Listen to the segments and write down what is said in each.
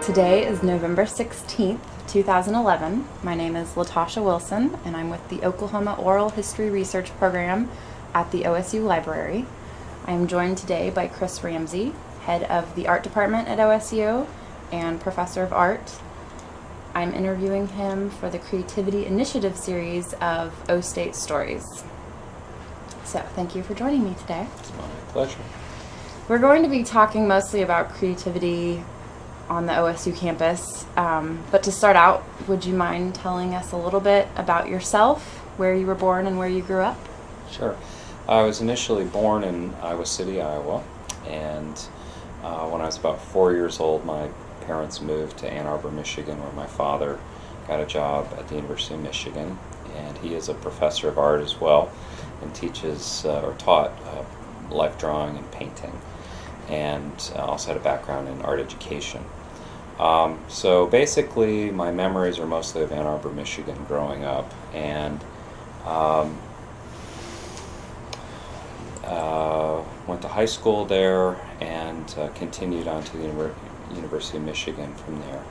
Today is November 16th, 2011. My name is Latasha Wilson, and I'm with the Oklahoma Oral History Research Program at the OSU Library. I am joined today by Chris Ramsey, head of the art department at OSU and professor of art. I'm interviewing him for the Creativity Initiative series of O State Stories. So, thank you for joining me today. It's my pleasure. We're going to be talking mostly about creativity on the OSU campus, but to start out, would you mind telling us a little bit about yourself, where you were born and where you grew up? Sure. I was initially born in Iowa City, Iowa, and when I was about 4 years old, my parents moved to Ann Arbor, Michigan, where my father got a job at the University of Michigan, and he is a professor of art as well, and teaches or taught life drawing and painting, and also had a background in art education. So basically my memories are mostly of Ann Arbor, Michigan growing up, and went to high school there and continued on to the University of Michigan from there.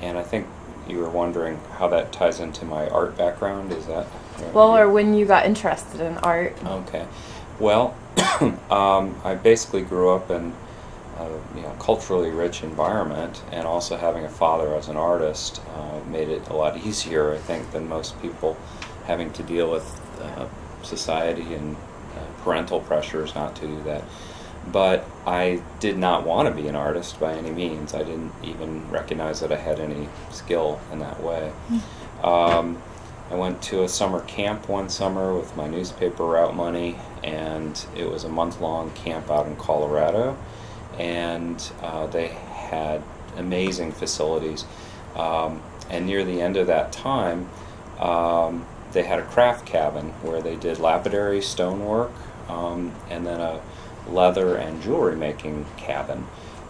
And I think you were wondering how that ties into my art background, is that? Well, or when you got interested in art. Okay. Well, I basically grew up in a culturally rich environment, and also having a father as an artist made it a lot easier, I think, than most people having to deal with society and parental pressures not to do that. But I did not want to be an artist by any means. I didn't even recognize that I had any skill in that way. I went to a summer camp one summer with my newspaper route money, and it was a month-long camp out in Colorado, and they had amazing facilities. And near the end of that time, they had a craft cabin where they did lapidary stonework, and then a leather and jewelry making cabin.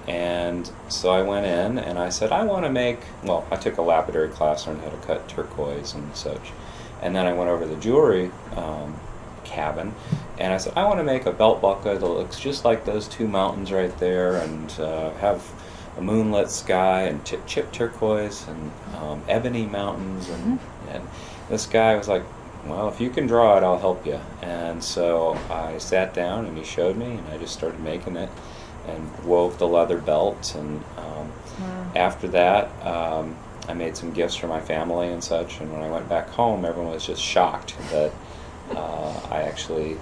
And so I went in and I said, I want to make, well, I took a lapidary class, learned how to cut turquoise and such. And then I went over to the jewelry cabin, and I said, I want to make a belt buckle that looks just like those two mountains right there, and have a moonlit sky and chip turquoise and ebony mountains. And this guy was like, well, if you can draw it, I'll help you. And so I sat down and he showed me, and I just started making it and wove the leather belt. And after that, I made some gifts for my family and such. And when I went back home, everyone was just shocked that I actually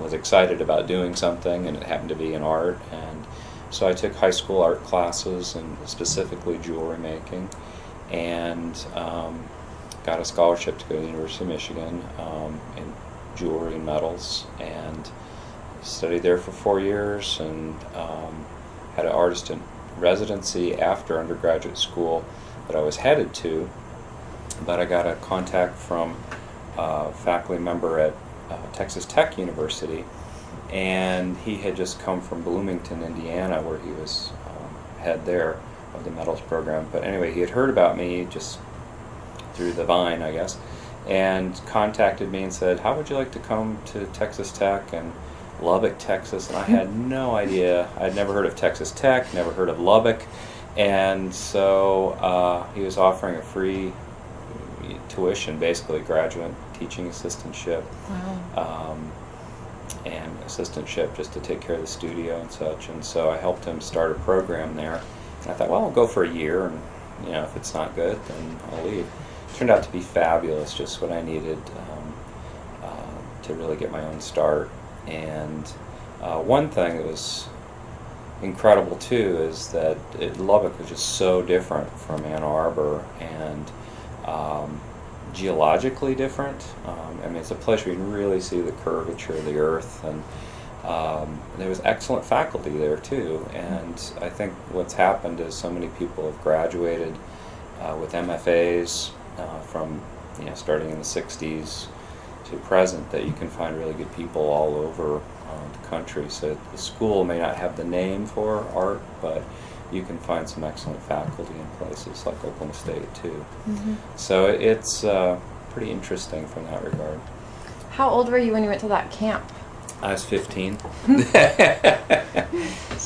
was excited about doing something, and it happened to be in art. And so I took high school art classes, and specifically jewelry making, and got a scholarship to go to the University of Michigan in jewelry and metals, and studied there for 4 years, and had an artist in residency after undergraduate school that I was headed to, but I got a contact from a faculty member at Texas Tech University, and he had just come from Bloomington, Indiana, where he was head there of the metals program. But anyway, he had heard about me just through the vine, I guess, and contacted me and said, how would you like to come to Texas Tech and Lubbock, Texas? And I had no idea. I'd never heard of Texas Tech, never heard of Lubbock, and so he was offering a free tuition, basically graduate teaching assistantship. Wow. And assistantship just to take care of the studio and such. And so I helped him start a program there. And I thought, well, I'll go for a year, and if it's not good, then I'll leave. It turned out to be fabulous, just what I needed to really get my own start. And one thing that was incredible too is that Lubbock was just so different from Ann Arbor, and geologically different. I mean, it's a place where you can really see the curvature of the earth, and there was excellent faculty there too. And I think what's happened is so many people have graduated with MFAs from starting in the 60s to present, that you can find really good people all over the country. So the school may not have the name for art, but you can find some excellent faculty in places like Oklahoma State too. So it's pretty interesting from that regard. How old were you when you went to that camp? I was 15. It's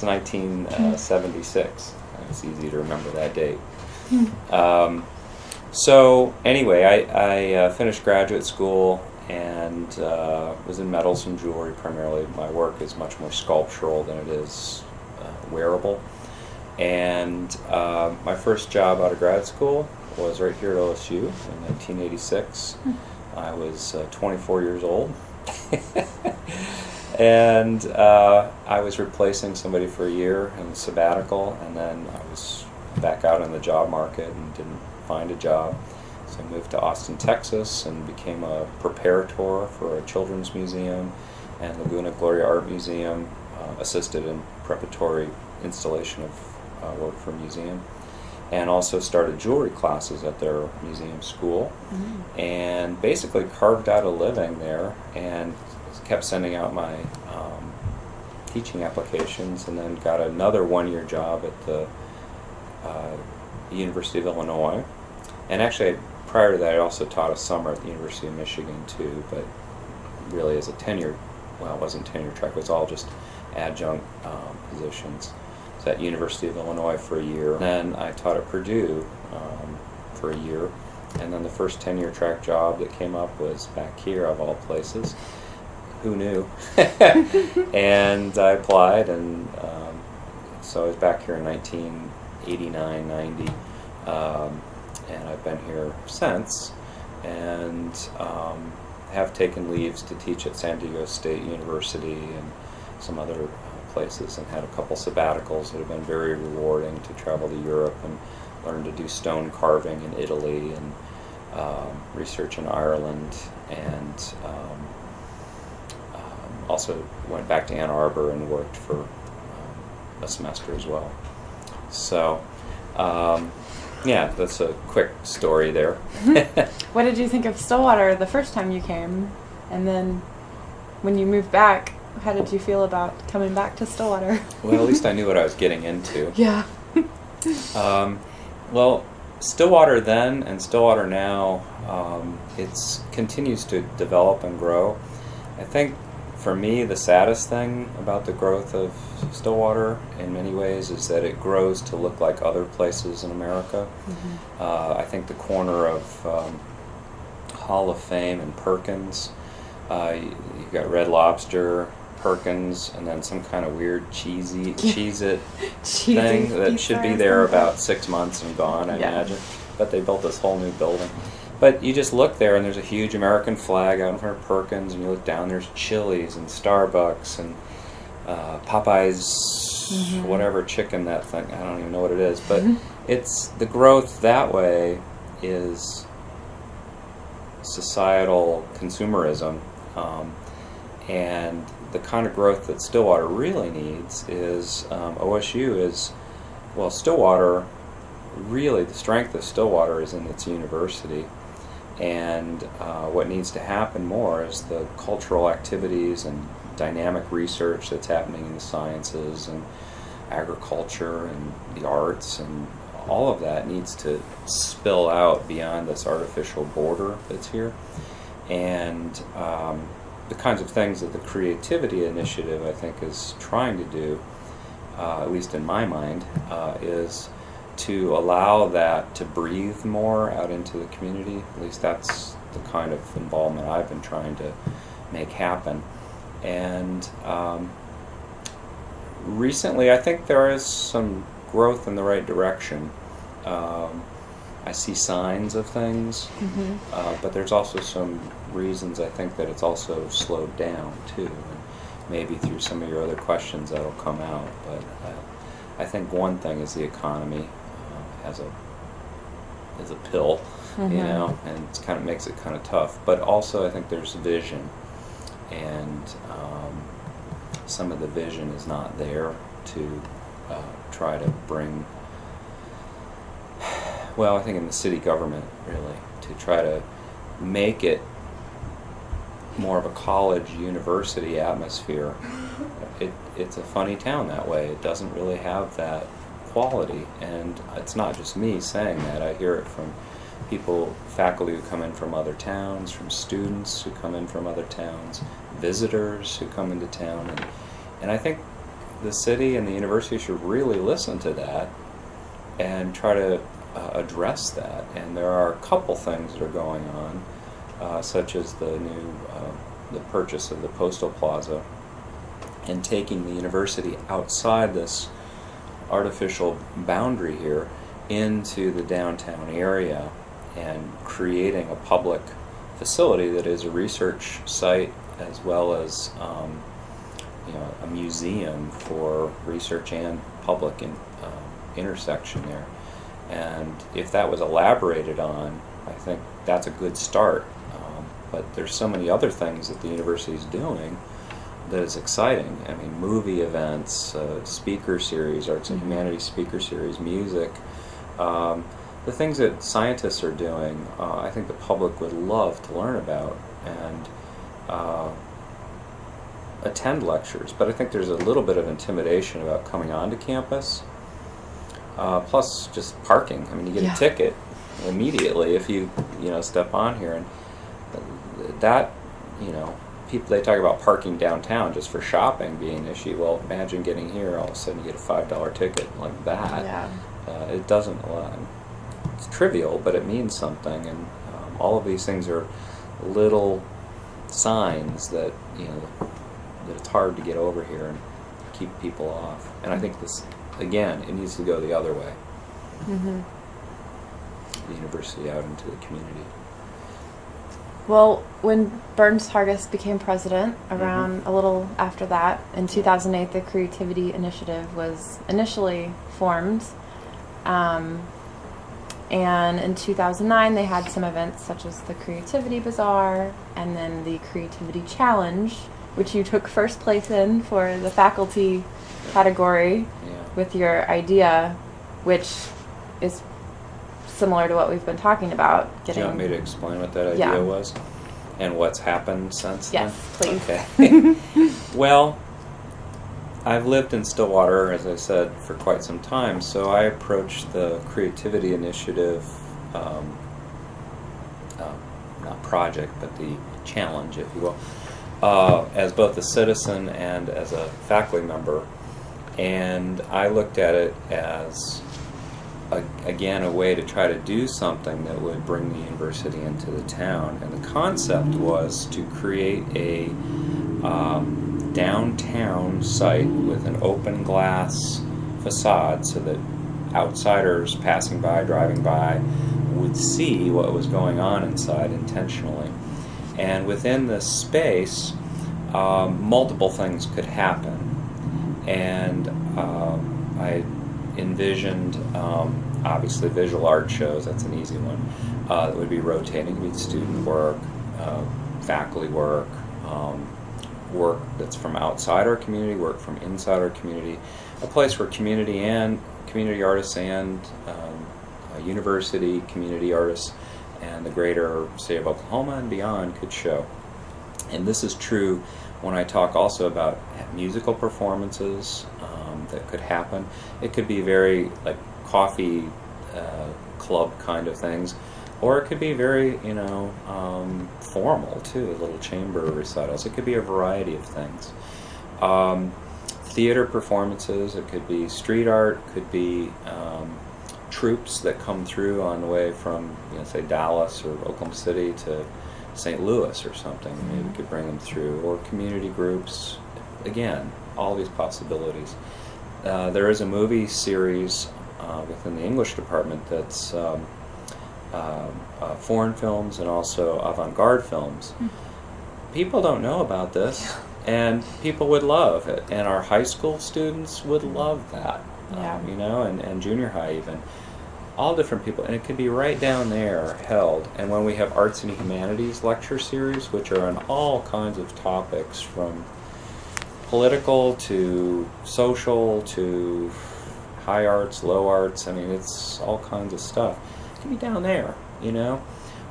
1976. It's easy to remember that date. So anyway, I finished graduate school and was in metals and jewelry primarily. My work is much more sculptural than it is wearable. And my first job out of grad school was right here at OSU in 1986. I was 24 years old. And I was replacing somebody for a year in a sabbatical, and then I was back out in the job market and didn't find a job. So I moved to Austin, Texas, and became a preparator for a children's museum and Laguna Gloria Art Museum, assisted in preparatory installation of work for a museum, and also started jewelry classes at their museum school, and basically carved out a living there and kept sending out my teaching applications, and then got another one-year job at the University of Illinois. And actually, prior to that, I also taught a summer at the University of Michigan too, but really as a tenure, well, it wasn't tenure track, it was all just adjunct positions. So at University of Illinois for a year. Then I taught at Purdue for a year. And then the first tenure track job that came up was back here, of all places. Who knew? And I applied, and so I was back here in 1989, 90, and I've been here since, and have taken leaves to teach at San Diego State University and some other places, and had a couple sabbaticals that have been very rewarding, to travel to Europe and learn to do stone carving in Italy, and research in Ireland, and also went back to Ann Arbor and worked for a semester as well. So yeah, that's a quick story there. What did you think of Stillwater the first time you came? And then when you moved back, how did you feel about coming back to Stillwater? Well, at least I knew what I was getting into. Yeah. Well, Stillwater then and Stillwater now, it continues to develop and grow. I think for me, the saddest thing about the growth of Stillwater in many ways is that it grows to look like other places in America. I think the corner of Hall of Fame and Perkins, you've got Red Lobster, Perkins, and then some kind of weird Cheez-It thing that should be there about 6 months and gone, I imagine. But they built this whole new building. But you just look there, and there's a huge American flag out in front of Perkins, and you look down, there's Chili's and Starbucks and Popeye's, whatever chicken that thing, I don't even know what it is. But it's the growth that way is societal consumerism, and the kind of growth that Stillwater really needs is OSU is, well, Stillwater, really the strength of Stillwater is in its university. And what needs to happen more is the cultural activities and dynamic research that's happening in the sciences and agriculture and the arts, and all of that needs to spill out beyond this artificial border that's here. And the kinds of things that the Creativity Initiative, I think, is trying to do, at least in my mind, is to allow that to breathe more out into the community. At least that's the kind of involvement I've been trying to make happen. And recently, I think there is some growth in the right direction. I see signs of things, but there's also some reasons I think that it's also slowed down too. And maybe through some of your other questions that'll come out. But I think one thing is the economy as a pill, you know, and it kind of makes it kind of tough. But also I think there's vision, and some of the vision is not there to try to bring, well, I think in the city government, really, to try to make it more of a college university atmosphere. It's a funny town that way. It doesn't really have that quality, and it's not just me saying that. I hear it from people, faculty who come in from other towns, from students who come in from other towns, visitors who come into town, and I think the city and the university should really listen to that and try to address that. And there are a couple things that are going on, such as the purchase of the postal plaza and taking the university outside this artificial boundary here into the downtown area and creating a public facility that is a research site as well as a museum for research and public intersection there. And if that was elaborated on, I think that's a good start. But there's so many other things that the university is doing that is exciting. I mean, movie events, speaker series, arts and humanities speaker series, music. The things that scientists are doing, I think the public would love to learn about and attend lectures. But I think there's a little bit of intimidation about coming onto campus. Plus, just parking. I mean, you get a ticket immediately if you step on here, and that people, they talk about parking downtown just for shopping being an issue. Well, imagine getting here, all of a sudden you get a $5 ticket like that. Yeah. It doesn't. It's trivial, but it means something, and all of these things are little signs that that it's hard to get over here and keep people off. And I think this, again, it needs to go the other way. Mm-hmm. The university out into the community. Well, when Burns Hargis became president, around a little after that, in 2008, the Creativity Initiative was initially formed. And in 2009, they had some events such as the Creativity Bazaar and then the Creativity Challenge, which you took first place in for the faculty category with your idea, which is similar to what we've been talking about. Do you want me to explain what that idea was and what's happened since then? Yes, please. Okay. Well, I've lived in Stillwater, as I said, for quite some time, so I approached the Creativity Initiative, not project, but the challenge, if you will, as both a citizen and as a faculty member. And I looked at it as, again, a way to try to do something that would bring the university into the town. And the concept was to create a downtown site with an open glass facade so that outsiders passing by, driving by, would see what was going on inside intentionally. And within this space, multiple things could happen. And I envisioned, obviously, visual art shows. That's an easy one. That would be rotating. It would be student work, faculty work, work that's from outside our community, work from inside our community, a place where community artists and university community artists and the greater state of Oklahoma and beyond could show. And this is true when I talk also about musical performances that could happen. It could be very like coffee club kind of things, or it could be very, formal too, little chamber recitals. It could be a variety of things. Theater performances, it could be street art, could be troops that come through on the way from, say Dallas or Oklahoma City to St. Louis or something. Maybe we could bring them through, or community groups. Again, all these possibilities. There is a movie series within the English department that's foreign films and also avant-garde films. People don't know about this, and people would love it, and our high school students would love that, and junior high even. All different people, and it could be right down there held. And when we have Arts and Humanities lecture series, which are on all kinds of topics from political to social to high arts, low arts, I mean, it's all kinds of stuff. It could be down there,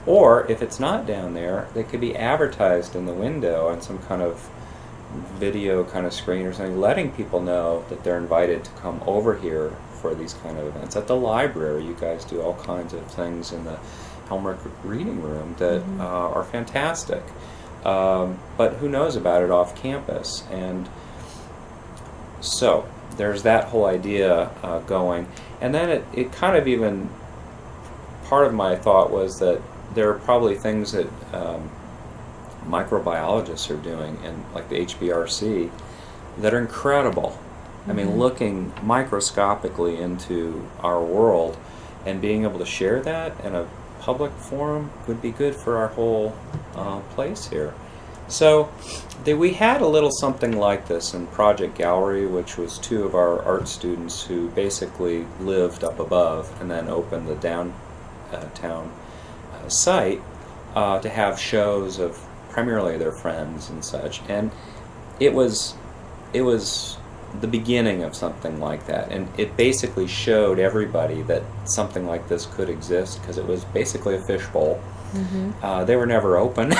Or if it's not down there, they could be advertised in the window on some kind of video kind of screen or something, letting people know that they're invited to come over here for these kind of events. At the library, you guys do all kinds of things in the Helmrich Reading Room that are fantastic. But who knows about it off campus? And so there's that whole idea going. And then it kind of even, part of my thought was that there are probably things that microbiologists are doing, in like the HBRC, that are incredible. I mean, looking microscopically into our world and being able to share that in a public forum would be good for our whole place here. So we had a little something like this in Project Gallery, which was two of our art students who basically lived up above and then opened the downtown site to have shows of primarily their friends and such. And it was the beginning of something like that, and it basically showed everybody that something like this could exist, because it was basically a fishbowl. They were never open,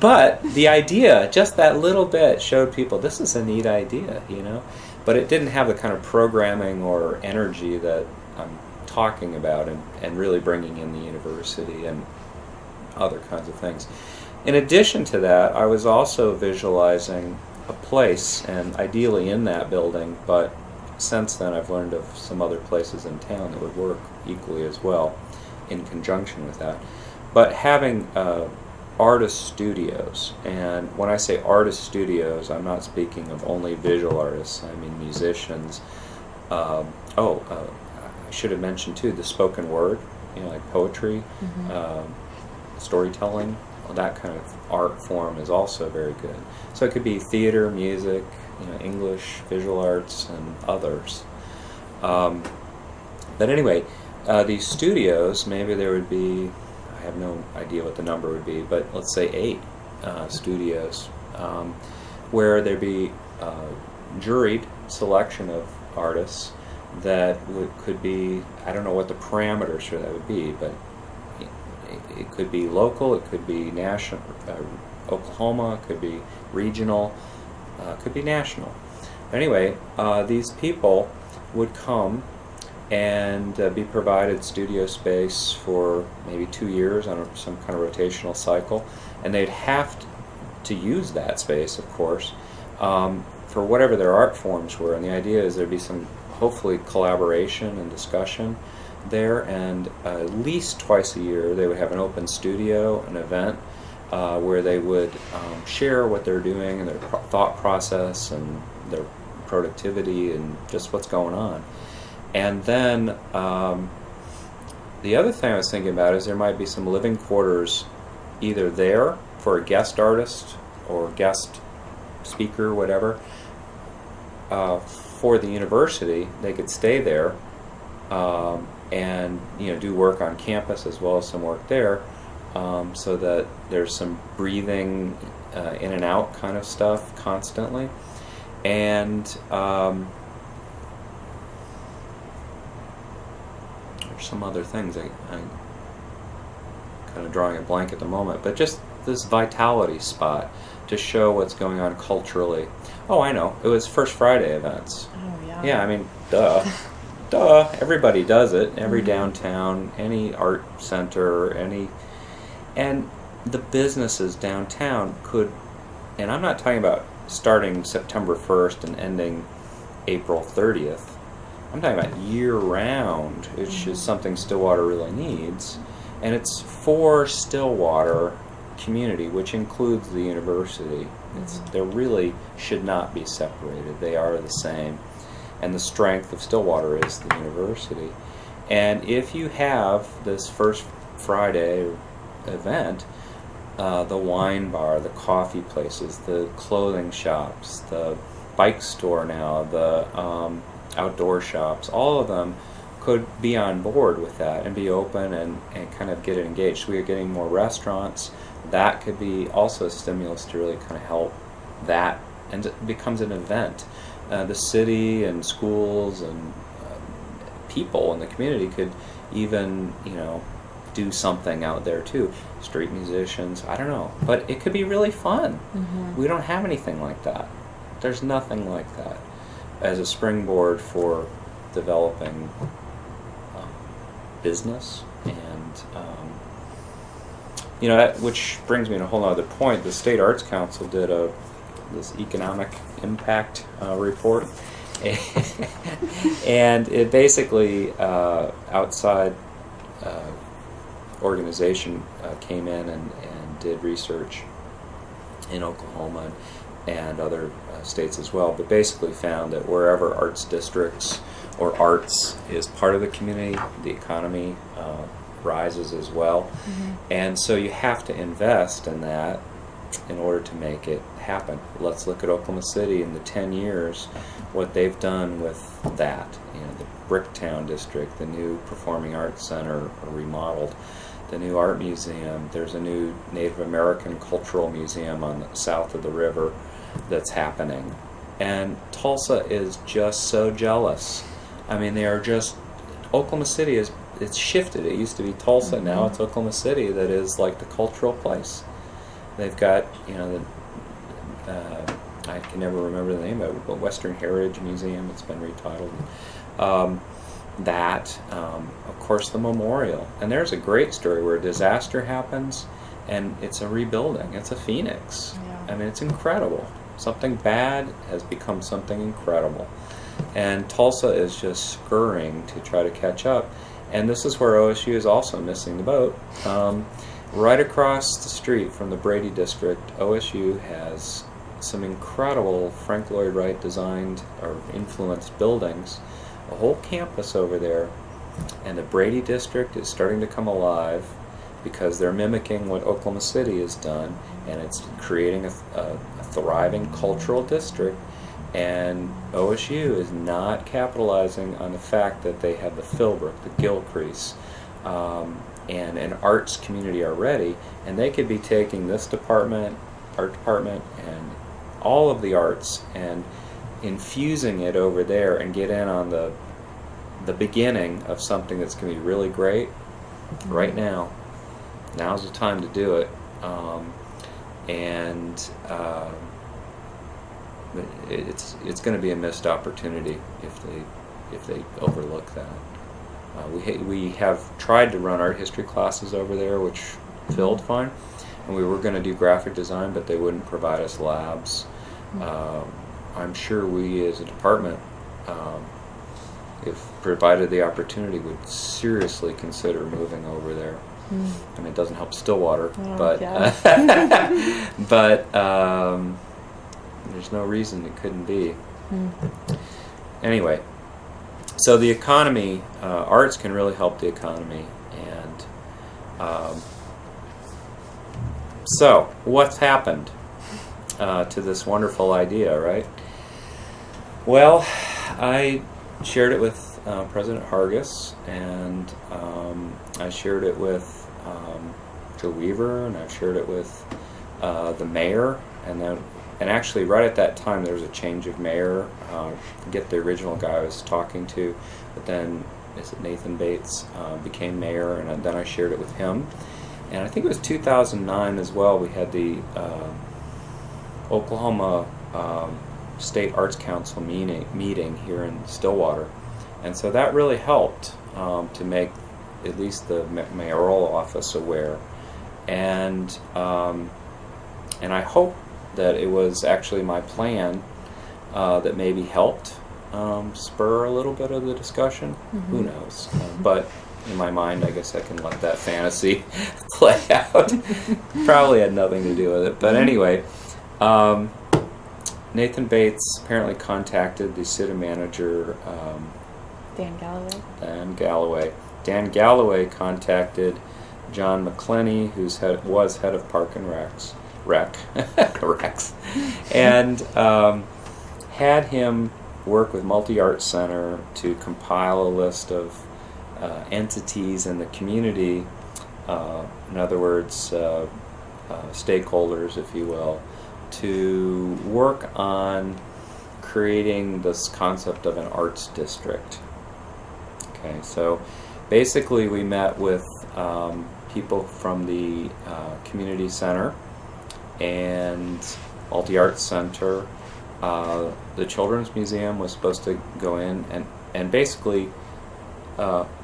but the idea, just that little bit, showed people this is a neat idea, you know. But it didn't have the kind of programming or energy that I'm talking about, and really bringing in the university and other kinds of things. In addition to that, I was also visualizing a place, and ideally in that building, but since then I've learned of some other places in town that would work equally as well in conjunction with that. But having artist studios, and when I say artist studios, I'm not speaking of only visual artists, I mean musicians. I should have mentioned too the spoken word, you know, like poetry, storytelling. That kind of art form is also very good. So it could be theater, music, you know, English, visual arts, and others. But anyway, these studios, maybe there would be, I have no idea what the number would be, but let's say 8 studios, where there'd be juried selection of artists that could be, I don't know what the parameters for that would be, but it could be local, it could be national, Oklahoma, it could be regional, it could be national. Anyway, these people would come and be provided studio space for maybe 2 years on some kind of rotational cycle, and they'd have to use that space, of course, for whatever their art forms were. And the idea is there'd be some, hopefully, collaboration and discussion there, and at least twice a year they would have an open studio, an event where they would share what they're doing and their thought process and their productivity and just what's going on. And then the other thing I was thinking about is there might be some living quarters either there for a guest artist or guest speaker, whatever, for the university. They could stay there and, you know, do work on campus as well as some work there, so that there's some breathing in and out kind of stuff constantly. And there's some other things I'm kind of drawing a blank at the moment, but just this vitality spot to show what's going on culturally. Oh, I know. It was First Friday events. Oh, yeah. Yeah, I mean, duh. Duh, everybody does it. Every downtown, any art center, and the businesses downtown could, and I'm not talking about starting September 1st and ending April 30th. I'm talking about year-round, which is something Stillwater really needs, and it's for Stillwater community, which includes the university. They really should not be separated. They are the same. And the strength of Stillwater is the university. And if you have this First Friday event, the wine bar, the coffee places, the clothing shops, the bike store now, the outdoor shops, all of them could be on board with that and be open and kind of get it engaged. So we are getting more restaurants. That could be also a stimulus to really kind of help that, and it becomes an event. The city and schools and people in the community could even, you know, do something out there too. Street musicians, I don't know. But it could be really fun. We don't have anything like that. There's nothing like that as a springboard for developing business. And, you know, that, which brings me to a whole other point. The State Arts Council did this economic impact report, And it basically, outside organization came in and did research in Oklahoma and other states as well, but basically found that wherever arts districts or arts is part of the community, the economy rises as well. Mm-hmm. And so you have to invest in that in order to make it happen. Let's look at Oklahoma City in the 10 years, what they've done with that. You know, the Bricktown district, the new Performing Arts Center remodeled, the new art museum. There's a new Native American cultural museum on the south of the river that's happening. And Tulsa is just so jealous. I mean, they are just, Oklahoma City it's shifted. It used to be Tulsa, mm-hmm. Now it's Oklahoma City that is like the cultural place. They've got, you know, I can never remember the name of it, but Western Heritage Museum, it's been retitled. Of course, the memorial. And there's a great story where a disaster happens and it's a rebuilding. It's a phoenix. Yeah. I mean, it's incredible. Something bad has become something incredible. And Tulsa is just scurrying to try to catch up. And this is where OSU is also missing the boat. Right across the street from the Brady District, OSU has some incredible Frank Lloyd Wright designed or influenced buildings, a whole campus over there, and the Brady District is starting to come alive because they're mimicking what Oklahoma City has done, and it's creating a thriving cultural district, and OSU is not capitalizing on the fact that they have the Philbrook, the Gilcrease, and an arts community already, and they could be taking this department, art department, and all of the arts and infusing it over there and get in on the beginning of something that's going to be really great. Mm-hmm. Right now. Now's the time to do it. It's going to be a missed opportunity if they overlook that. We have tried to run art history classes over there, which filled fine, and we were going to do graphic design, but they wouldn't provide us labs. I'm sure we as a department, if provided the opportunity, would seriously consider moving over there. I mean, it doesn't help Stillwater, but yeah. But there's no reason it couldn't be. Anyway, so the economy, arts can really help the economy, and so what's happened to this wonderful idea, right? Well, I shared it with President Hargis, and I shared it with Joe Weaver, and I've shared it with the mayor, and actually right at that time there was a change of mayor. Forget the original guy I was talking to, but then Nathan Bates became mayor, and then I shared it with him. And I think it was 2009 as well. We had the Oklahoma State Arts Council meeting here in Stillwater, and so that really helped to make at least the mayoral office aware, and I hope that it was actually my plan that maybe helped spur a little bit of the discussion. Mm-hmm. Who knows? But in my mind, I guess I can let that fantasy play out. Probably had nothing to do with it. But anyway, Nathan Bates apparently contacted the city manager, Dan Galloway. Dan Galloway contacted John McClenny, was head of Park and Recs, and had him work with MultiArts Center to compile a list of entities in the community, in other words, stakeholders, if you will, to work on creating this concept of an arts district. Okay, so basically we met with people from the community center and MultiArts Center. The Children's Museum was supposed to go in, and basically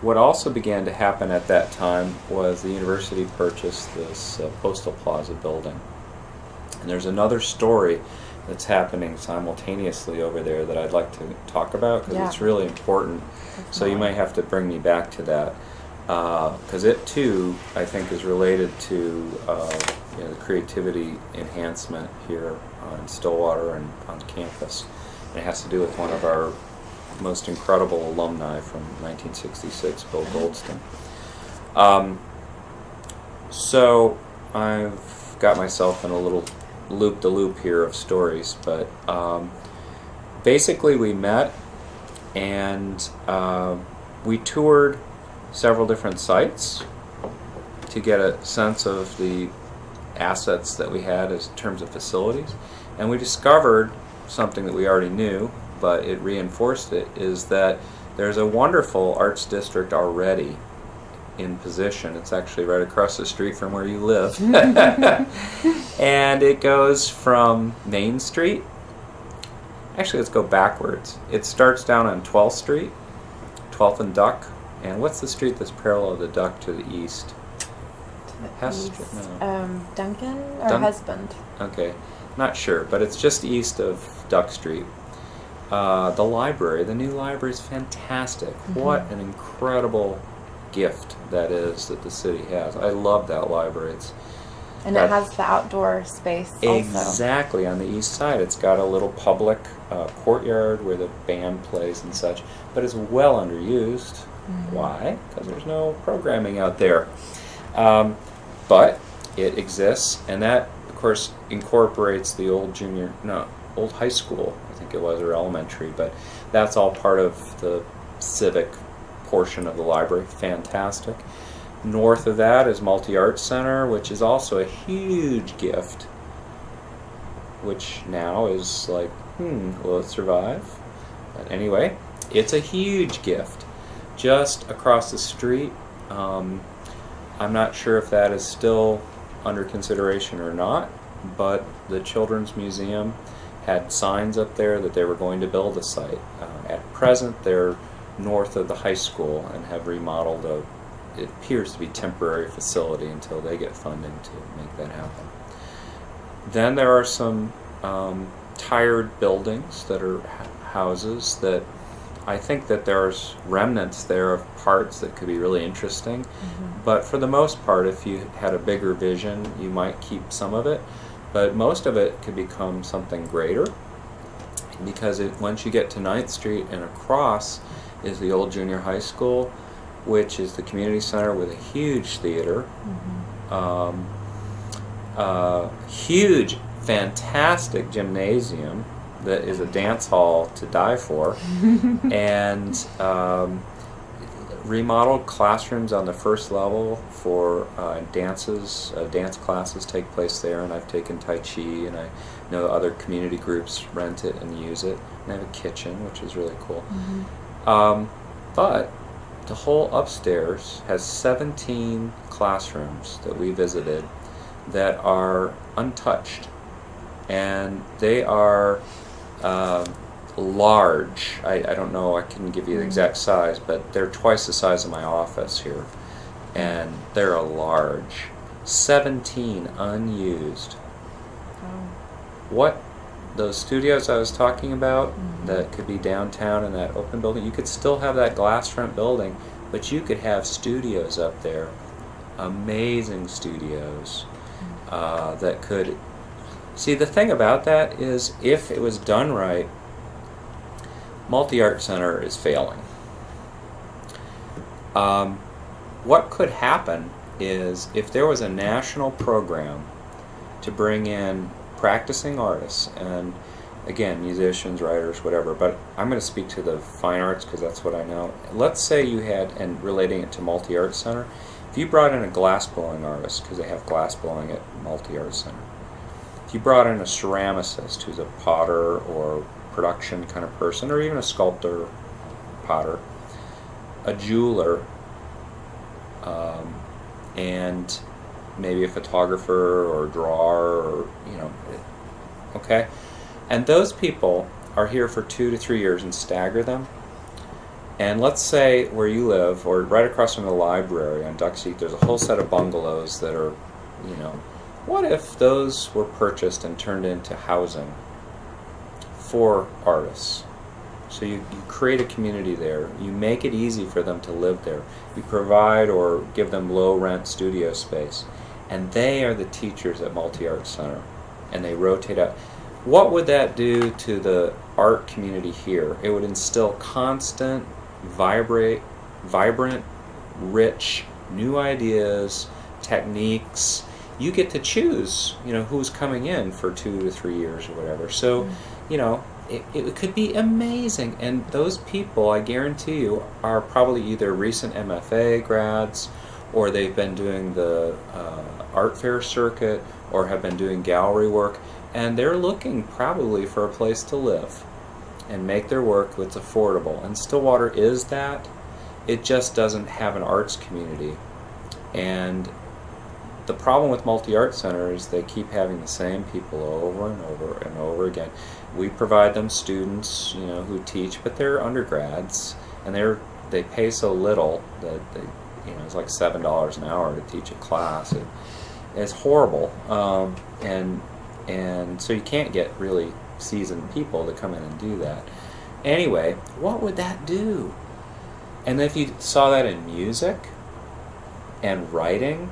what also began to happen at that time was the university purchased this postal plaza building. And there's another story that's happening simultaneously over there that I'd like to talk about, because Yeah. it's really important. So you might have to bring me back to that, because it too, I think, is related to you know, the creativity enhancement here in Stillwater and on campus. And it has to do with one of our most incredible alumni from 1966, Bill Goldston. So I've got myself in a little loop-de-loop here of stories, but basically we met and we toured several different sites to get a sense of the assets that we had as terms of facilities, and we discovered something that we already knew, but it reinforced it, is that there's a wonderful arts district already in position. It's actually right across the street from where you live. And it goes from Main Street. Actually, let's go backwards. It starts down on 12th Street, 12th and Duck. And what's the street that's parallel to Duck to the east? Duncan or Husband? Okay, not sure, but it's just east of Duck Street. The library, the new library is fantastic. Mm-hmm. What an incredible gift that is that the city has. I love that library. And it has the outdoor space also. Exactly, on the east side. It's got a little public courtyard where the band plays and such, but it's well underused. Mm-hmm. Why? Because there's no programming out there. But it exists, and that, of course, incorporates the old high school, I think it was, or elementary, but that's all part of the civic portion of the library. Fantastic. North of that is MultiArts Center, which is also a huge gift, which now is like, will it survive? But anyway, it's a huge gift. Just across the street, I'm not sure if that is still under consideration or not, but the Children's Museum had signs up there that they were going to build a site. At present, they're north of the high school and have remodeled it appears to be temporary facility until they get funding to make that happen. Then there are some tired buildings that are houses that I think that there's remnants there of parts that could be really interesting. Mm-hmm. But for the most part, if you had a bigger vision, you might keep some of it. But most of it could become something greater, because once you get to 9th Street and across is the old junior high school, which is the community center with a huge theater, huge, fantastic gymnasium that is a dance hall to die for, and remodeled classrooms on the first level for dance classes take place there, and I've taken Tai Chi, and I know other community groups rent it and use it, and they have a kitchen, which is really cool. But the whole upstairs has 17 classrooms that we visited that are untouched, and they are large. I don't know, I couldn't give you the exact size, but they're twice the size of my office here, and they're a large. 17 unused. What those studios I was talking about that could be downtown in that open building, you could still have that glass front building, but you could have studios up there, amazing studios that could... See, the thing about that is, if it was done right, MultiArts Center is failing. What could happen is, if there was a national program to bring in practicing artists, and again, musicians, writers, whatever, but I'm going to speak to the fine arts because that's what I know. Let's say you had, and relating it to MultiArts Center, if you brought in a glass-blowing artist, because they have glass blowing at MultiArts Center, if you brought in a ceramicist who's a potter or production kind of person, or even a sculptor, potter, a jeweler, and maybe a photographer or a drawer, or, you know, okay? And those people are here for 2 to 3 years and stagger them. And let's say where you live, or right across from the library on Duck Street, there's a whole set of bungalows that are, you know, what if those were purchased and turned into housing for artists. So you create a community there. You make it easy for them to live there. You provide or give them low rent studio space. And they are the teachers at MultiArts Center. And they rotate out. What would that do to the art community here? It would instill constant, vibrant, rich, new ideas, techniques. You get to choose, who's coming in for 2 to 3 years or whatever. So, it could be amazing. And those people, I guarantee you, are probably either recent MFA grads, or they've been doing the art fair circuit, or have been doing gallery work, and they're looking probably for a place to live and make their work that's affordable. And Stillwater is that. It just doesn't have an arts community. And the problem with MultiArts Center is they keep having the same people over and over and over again. We provide them students, who teach, but they're undergrads, and they pay so little that it's like $7 an hour to teach a class. It's horrible, and so you can't get really seasoned people to come in and do that. Anyway, what would that do? And if you saw that in music and writing,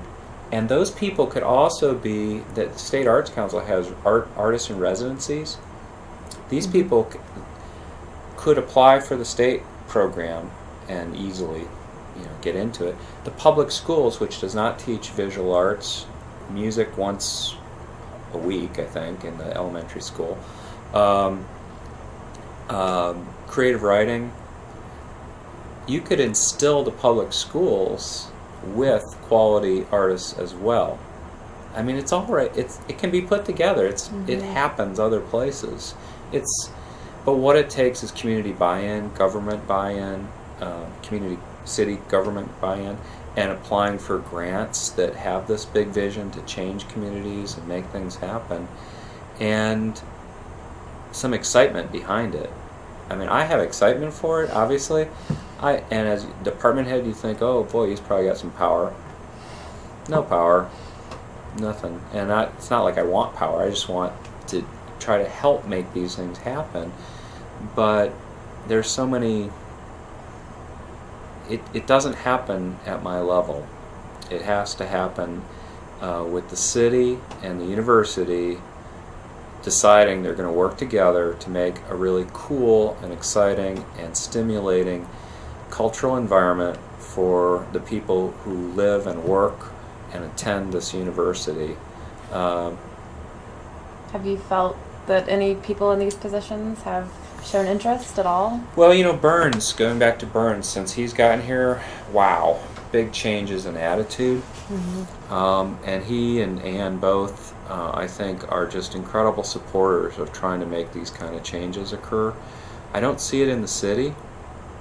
and those people could also be, the State Arts Council has artists in residencies. These people could apply for the state program and easily get into it. The public schools, which does not teach visual arts, music once a week, I think, in the elementary school, creative writing, you could instill the public schools with quality artists as well. I mean, it's all right. It can be put together. It happens other places. But what it takes is community buy-in, government buy-in, city government buy-in, and applying for grants that have this big vision to change communities and make things happen, and some excitement behind it. I mean, I have excitement for it, obviously. And as department head, you think, oh boy, he's probably got some power. No power, nothing. And it's not like I want power. I just want to try to help make these things happen. But there's so many. It doesn't happen at my level. It has to happen with the city and the university deciding they're going to work together to make a really cool and exciting and stimulating cultural environment for the people who live and work and attend this university. Have you felt that any people in these positions have shown interest at all? Well, Burns, going back to Burns, since he's gotten here, wow, big changes in attitude. And he and Ann both, I think, are just incredible supporters of trying to make these kind of changes occur. I don't see it in the city.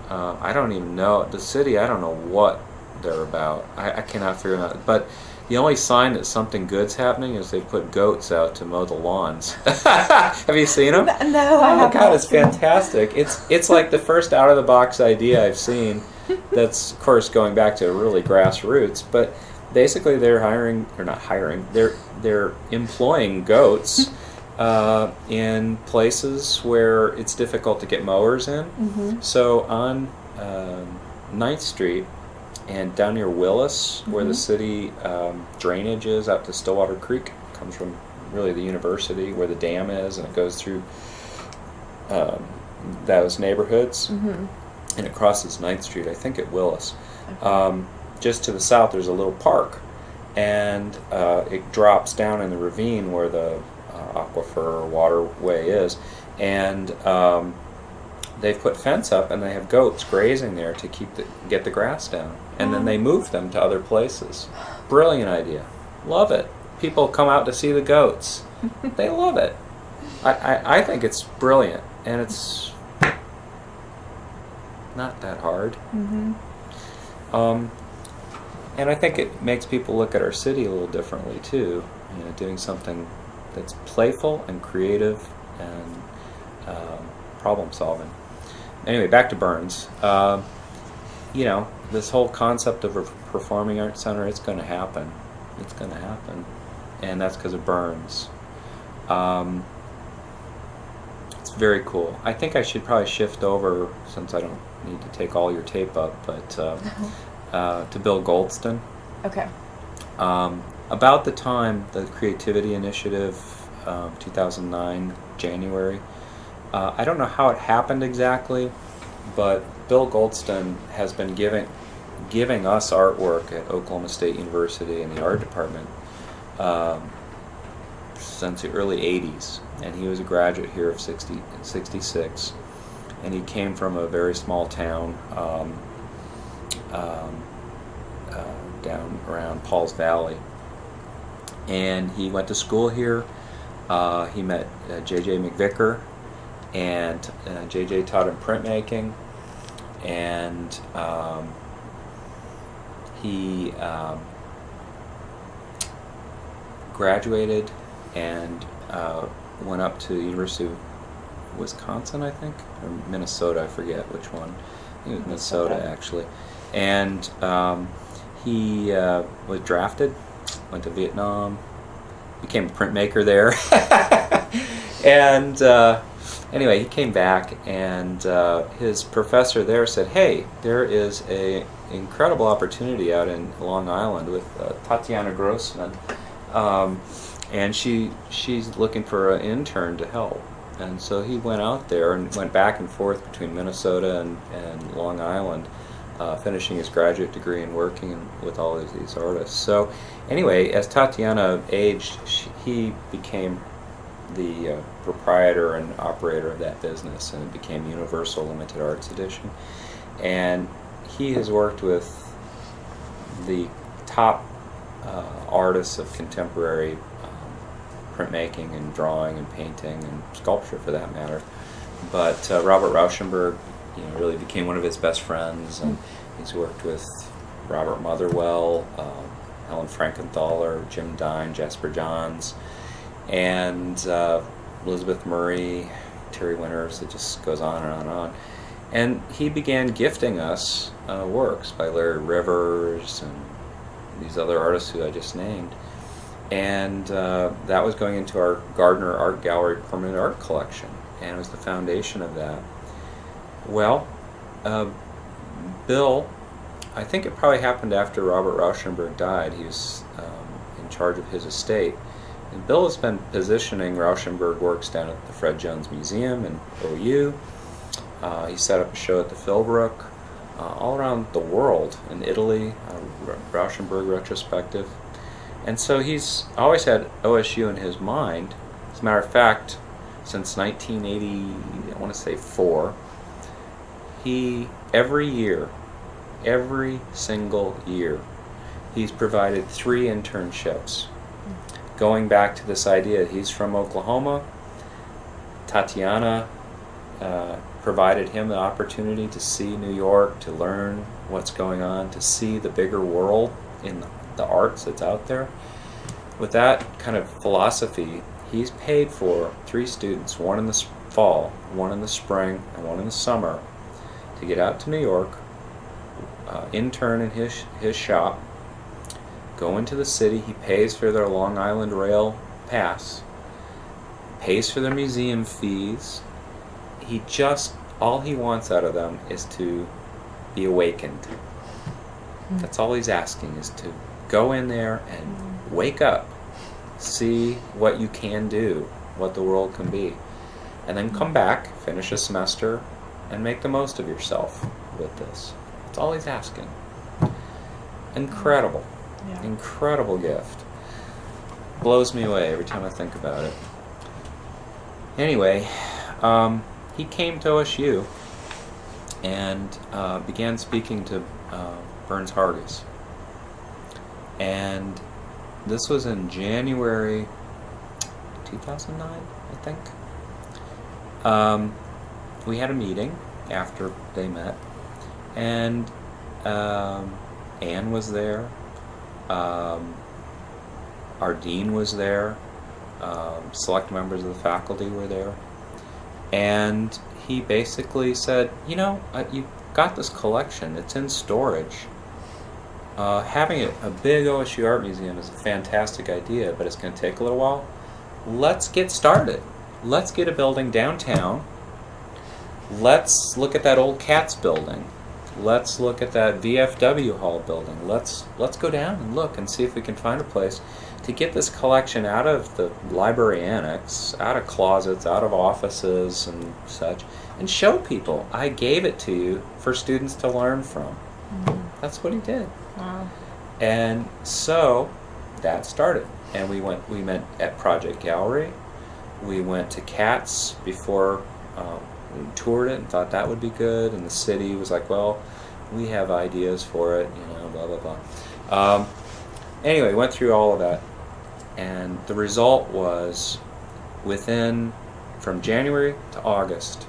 I don't even know. The city, I don't know what they're about. I cannot figure it out. But the only sign that something good's happening is they put goats out to mow the lawns. Have you seen them? No, I haven't. Oh God, it's fantastic. It's like the first out-of-the-box idea I've seen. That's, of course, going back to really grassroots. But basically, they're they're employing goats in places where it's difficult to get mowers in. So on 9th Street and down near Willis, where the city drainage is out to Stillwater Creek, comes from really the university where the dam is, and it goes through those neighborhoods, and it crosses 9th Street, I think, at Willis. Just to the south, there's a little park, and it drops down in the ravine where the aquifer waterway is, and they've put fence up, and they have goats grazing there to get the grass down, and then they move them to other places. Brilliant idea. Love it. People come out to see the goats. They love it. I think it's brilliant, and it's not that hard. And I think it makes people look at our city a little differently too. Doing something that's playful and creative and problem solving. Anyway, back to Burns. This whole concept of a performing arts center, it's going to happen. It's going to happen. And that's because of Burns. It's very cool. I think I should probably shift over, since I don't need to take all your tape up, but to Bill Goldston. Okay. About the time the Creativity Initiative, 2009, January, I don't know how it happened exactly, but Bill Goldston has been giving us artwork at Oklahoma State University in the art department since the early 80s, and he was a graduate here of 66, and he came from a very small town down around Pauls Valley, and he went to school here. He met J.J. McVicker, and J.J. taught him printmaking, and he graduated and went up to the University of Wisconsin, I think, or Minnesota, I forget which one. I think it was Minnesota, actually. And he was drafted, went to Vietnam, became a printmaker there. And anyway, he came back, and his professor there said, hey, there is a incredible opportunity out in Long Island with Tatiana Grossman, and she's looking for an intern to help. And so he went out there and went back and forth between Minnesota and Long Island, finishing his graduate degree and working with all of these artists. So anyway, as Tatiana aged, he became the proprietor and operator of that business, and it became Universal Limited Arts Edition. And he has worked with the top artists of contemporary printmaking and drawing and painting and sculpture, for that matter. But Robert Rauschenberg, really became one of his best friends, and he's worked with Robert Motherwell, Helen Frankenthaler, Jim Dine, Jasper Johns, and Elizabeth Murray, Terry Winters. It just goes on and on and on. And he began gifting us works by Larry Rivers and these other artists who I just named. And that was going into our Gardner Art Gallery permanent art collection, and it was the foundation of that. Well, Bill, I think it probably happened after Robert Rauschenberg died. He was in charge of his estate. And Bill has been positioning Rauschenberg works down at the Fred Jones Museum in OU. He set up a show at the Philbrook, all around the world, in Italy, Rauschenberg retrospective. And so he's always had OSU in his mind. As a matter of fact, since 1980, I want to say 4, he, every single year, he's provided 3 internships. Going back to this idea, he's from Oklahoma. Tatiana provided him the opportunity to see New York, to learn what's going on, to see the bigger world in the arts that's out there. With that kind of philosophy, he's paid for 3 students, one in the fall, one in the spring, and one in the summer, to get out to New York, intern in his shop, go into the city. He pays for their Long Island Rail pass, pays for their museum fees. All he wants out of them is to be awakened. That's all he's asking, is to go in there and wake up, see what you can do, what the world can be, and then come back, finish a semester, and make the most of yourself with this. That's all he's asking. Incredible. Yeah. Incredible gift. Blows me away every time I think about it. Anyway, he came to OSU and began speaking to Burns Hargis. And this was in January 2009, I think. We had a meeting after they met, and Anne was there, our dean was there, select members of the faculty were there, and he basically said, you've got this collection, it's in storage. Having a big OSU art museum is a fantastic idea, but it's going to take a little while. Let's get started. let's get a building downtown. Let's look at that old Katz building. Let's look at that VFW Hall building. Let's go down and look and see if we can find a place to get this collection out of the library annex, out of closets, out of offices and such, and show people, I gave it to you for students to learn from. That's what he did. Wow. And so that started. And we met at Project Gallery. We went to Katz before we toured it and thought that would be good. And the city was like, well, we have ideas for it, blah, blah, blah. Anyway, went through all of that. And the result was from January to August,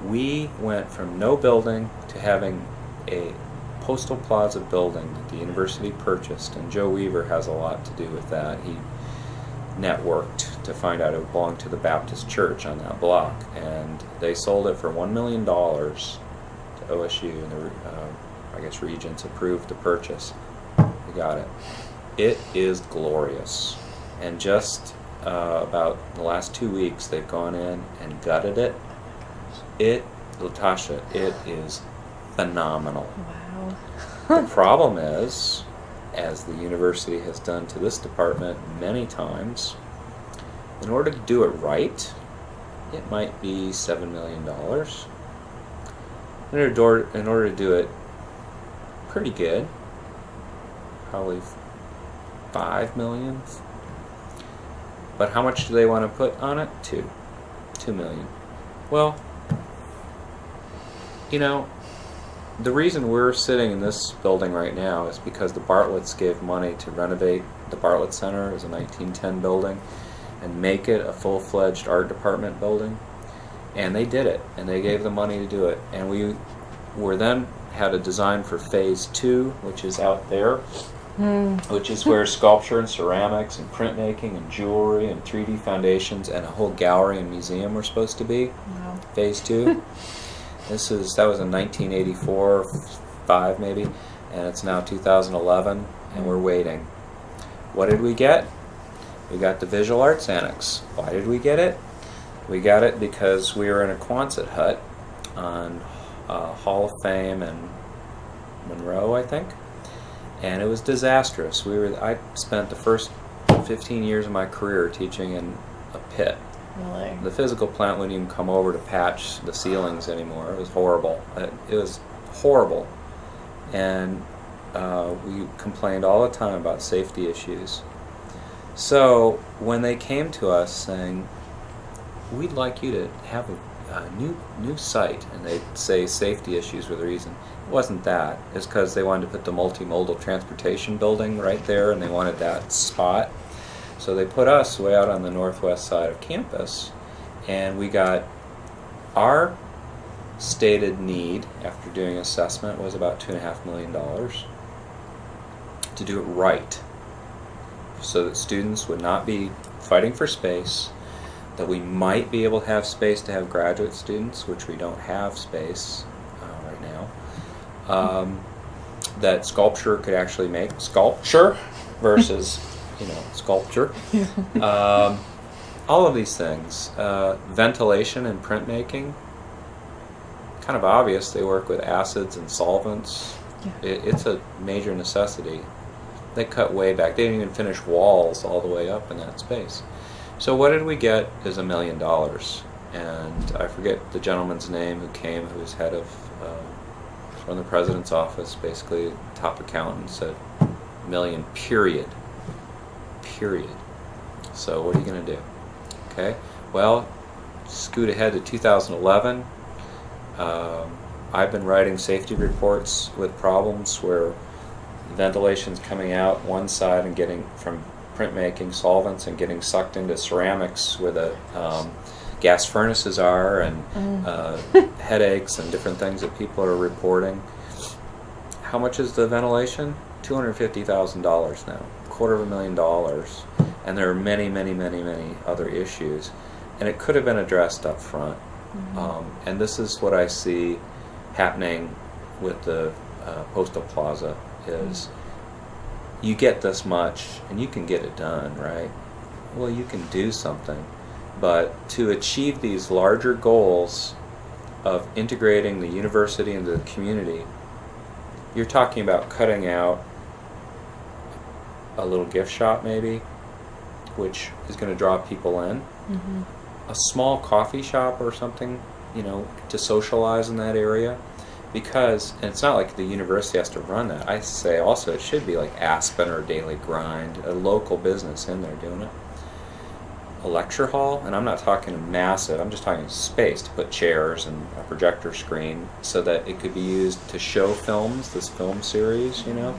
we went from no building to having a postal plaza building that the university purchased, and Joe Weaver has a lot to do with that. He networked to find out it belonged to the Baptist Church on that block, and they sold it for $1 million to OSU, and the I guess Regents approved the purchase. We got it. It is glorious, and just about the last 2 weeks they've gone in and gutted it. Latasha, it is phenomenal. Wow. The problem is, as the university has done to this department many times, in order to do it right, it might be $7 million. In order to do it pretty good, probably $5 million. But how much do they want to put on it? $2 million. Well, the reason we're sitting in this building right now is because the Bartletts gave money to renovate the BartlettT Center. It was a 1910 building, and make it a full-fledged art department building. And they did it, and they gave the money to do it. And we then had a design for phase 2, which is out there, which is where sculpture and ceramics and printmaking and jewelry and 3D foundations and a whole gallery and museum were supposed to be. Wow. Phase 2. That was in 1984, 5 maybe, and it's now 2011, and we're waiting. What did we get? We got the Visual Arts Annex. Why did we get it? We got it because we were in a Quonset hut on Hall of Fame and Monroe, I think, and it was disastrous. I spent the first 15 years of my career teaching in a pit. Really? The physical plant wouldn't even come over to patch the ceilings anymore. It was horrible. It was horrible. And we complained all the time about safety issues. So when they came to us saying, we'd like you to have a new site, and they'd say safety issues were the reason. It wasn't that. It's because they wanted to put the multimodal transportation building right there, and they wanted that spot. So they put us way out on the northwest side of campus, and we got our stated need after doing assessment was about $2.5 million to do it right, so that students would not be fighting for space, that we might be able to have space to have graduate students, which we don't have space right now, that sculpture could actually make sculpture versus sculpture. All of these things. Ventilation and printmaking, kind of obvious. They work with acids and solvents. Yeah. It's a major necessity. They cut way back. They didn't even finish walls all the way up in that space. So what did we get is $1 million. And I forget the gentleman's name who came, who was head of from the president's office, basically top accountant, said $1 million, period. So what are you going to do? Okay, well, scoot ahead to 2011. I've been writing safety reports with problems where ventilation's coming out one side and getting from printmaking solvents and getting sucked into ceramics where the gas furnaces are, and headaches and different things that people are reporting. How much is the ventilation? $250,000 now. $250,000, and there are many other issues, and it could have been addressed up front. And this is what I see happening with the Postal Plaza is you get this much and you can get it done, right? Well, you can do something, But to achieve these larger goals of integrating the university into the community, you're talking about cutting out a little gift shop maybe, which is going to draw people in. Mm-hmm. A small coffee shop or something, you know, to socialize in that area. Because, and it's not like the university has to run that. I say also it should be like Aspen or Daily Grind, a local business in there doing it. A lecture hall, and I'm not talking massive, I'm just talking space to put chairs and a projector screen so that it could be used to show films, this film series, you know,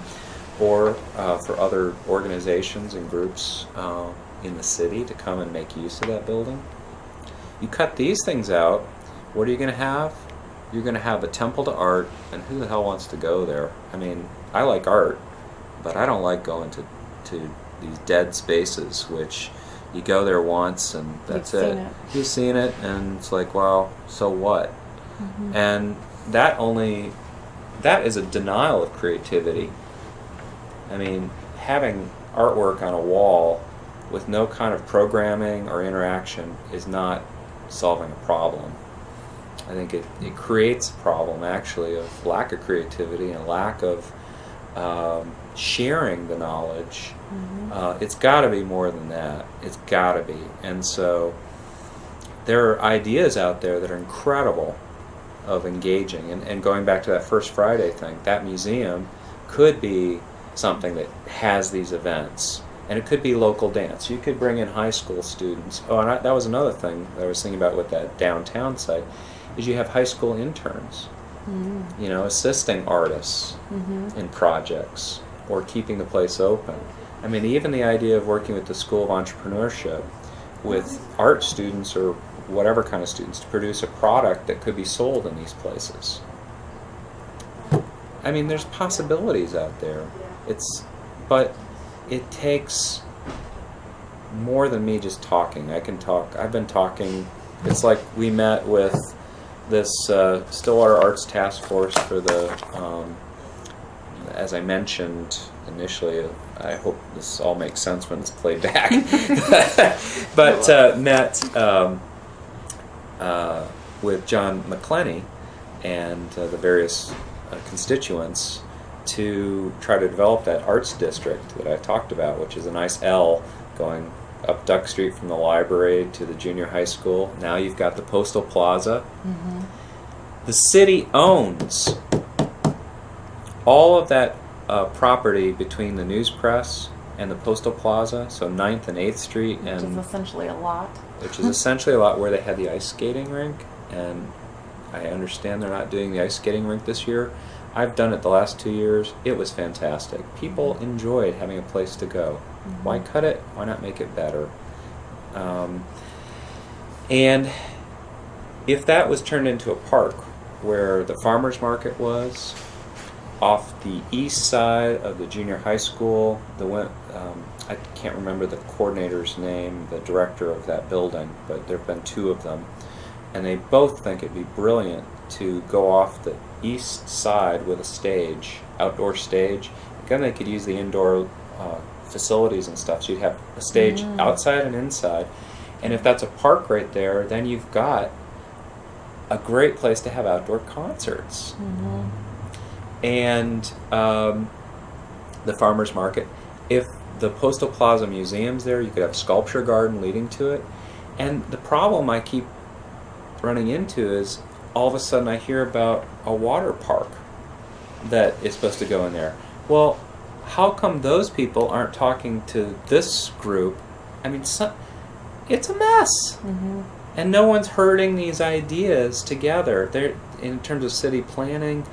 or for other organizations and groups in the city to come and make use of that building. You cut these things out, what are you going to have? You're going to have a temple to art, and who the hell wants to go there? I mean, I like art, but I don't like going to these dead spaces, which you go there once and that's it. You've seen it, and it's like, well, so what? Mm-hmm. And that is a denial of creativity. I mean, having artwork on a wall with no kind of programming or interaction is not solving a problem. I think it creates a problem, actually, of lack of creativity and lack of sharing the knowledge. Mm-hmm. It's got to be more than that. It's got to be. And so there are ideas out there that are incredible of engaging. And going back to that First Friday thing, that museum could be something that has these events. And it could be local dance. You could bring in high school students. Oh, and that was another thing that I was thinking about with that downtown site, is you have high school interns, Mm-hmm. you know, assisting artists Mm-hmm. in projects or keeping the place open. I mean, even the idea of working with the School of Entrepreneurship with art students or whatever kind of students to produce a product that could be sold in these places. I mean, there's possibilities out there. But it takes more than me just talking. I can talk. I've been talking. It's like we met with this Stillwater Arts Task Force for the, as I mentioned initially, I hope this all makes sense when it's played back, but met with John McClenny and the various constituents to try to develop that arts district that I talked about, which is a nice L going up Duck Street from the library to the junior high school. Now you've got the Postal Plaza. Mm-hmm. The city owns all of that property between the News Press and the Postal Plaza, so 9th and 8th Street. Which is essentially a lot. Which is essentially a lot where they had the ice skating rink, and I understand they're not doing the ice skating rink this year. I've done it the last 2 years. It was fantastic. People enjoyed having a place to go. Mm-hmm. Why cut it? Why not make it better? And if that was turned into a park where the farmers market was, off the east side of the junior high school, I can't remember the coordinator's name, the director of that building, but there have been two of them, and they both think it'd be brilliant to go off the east side with a stage, outdoor stage. Again, they could use the indoor facilities and stuff, so you'd have a stage outside and inside. And if that's a park right there, then you've got a great place to have outdoor concerts. Mm-hmm. And the farmers market. If the Postal Plaza Museum's there, you could have a sculpture garden leading to it. And the problem I keep running into is all of a sudden I hear about a water park that is supposed to go in there. Well, how come those people aren't talking to this group? I mean, it's a mess. Mm-hmm. And no one's herding these ideas together. They're, in terms of city planning,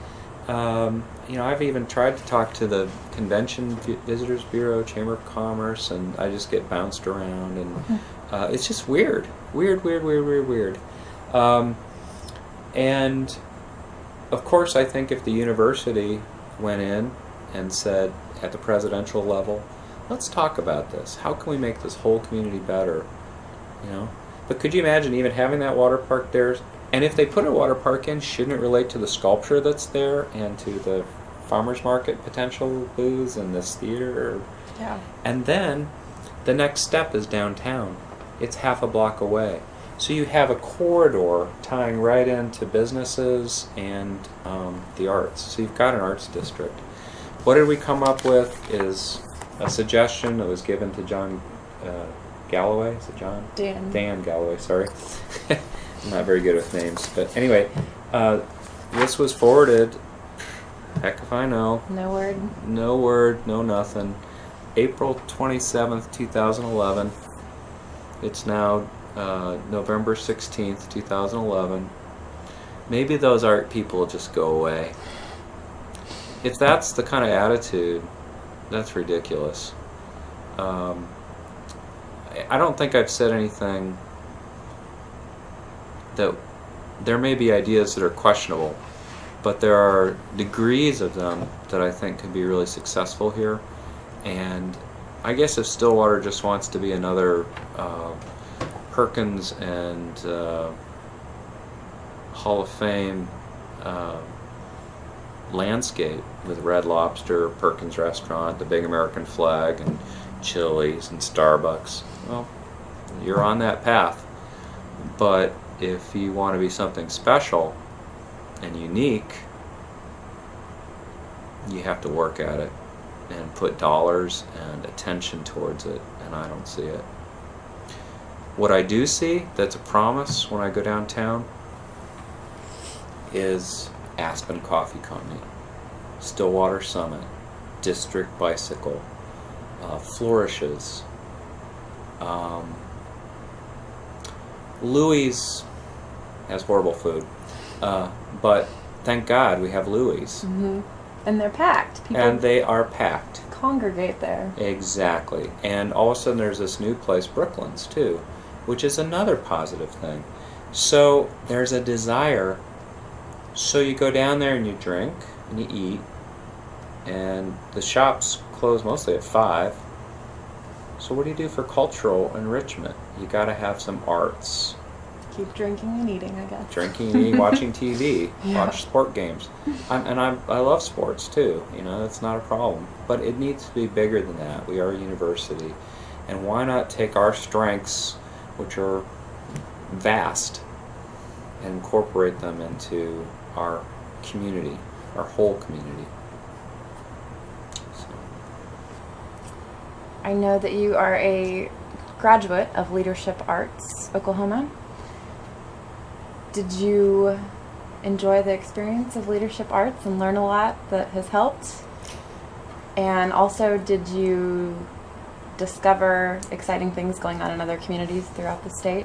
I've even tried to talk to the Convention Visitors Bureau, Chamber of Commerce, and I just get bounced around, and it's just weird. And of course, I think if the university went in and said at the presidential level, let's talk about this. How can we make this whole community better? But could you imagine even having that water park there? And if they put a water park in, shouldn't it relate to the sculpture that's there and to the farmers market potential booths and this theater? Yeah. And then the next step is downtown. it's half a block away. So you have a corridor tying right into businesses and the arts. So you've got an arts district. What did we come up with is a suggestion that was given to John Galloway. Is it John? Dan Galloway, sorry. I'm not very good with names. But anyway, this was forwarded, heck if I know. No word. No word, no nothing. April 27th, 2011. It's now November 16th, 2011. Maybe those art people just go away. If that's the kind of attitude, that's ridiculous. I don't think I've said anything that there may be ideas that are questionable, but there are degrees of them that I think could be really successful here. And I guess if Stillwater just wants to be another Perkins and Hall of Fame landscape with Red Lobster, Perkins Restaurant, the big American flag, and Chili's and Starbucks, well, you're on that path. But if you want to be something special and unique, you have to work at it and put dollars and attention towards it, and I don't see it. What I do see that's a promise when I go downtown is Aspen Coffee Company, Stillwater Summit, District Bicycle, Flourishes. Louis has horrible food, but thank God we have Louis. Mm-hmm. And they're packed. People and they are packed. Congregate there. Exactly. And all of a sudden there's this new place, Brooklands, too, which is another positive thing. So there's a desire. So you go down there and you drink and you eat, and the shops close mostly at 5. So what do you do for cultural enrichment? You got to have some arts. Keep drinking and eating, I guess. Drinking and eating, watching TV, Yeah. watch sport games. I love sports too, that's not a problem. But it needs to be bigger than that. We are a university. And why not take our strengths, which are vast, and incorporate them into our community, our whole community. So. I know that you are a graduate of Leadership Arts, Oklahoma. Did you enjoy the experience of Leadership Arts and learn a lot that has helped? And also, did you discover exciting things going on in other communities throughout the state?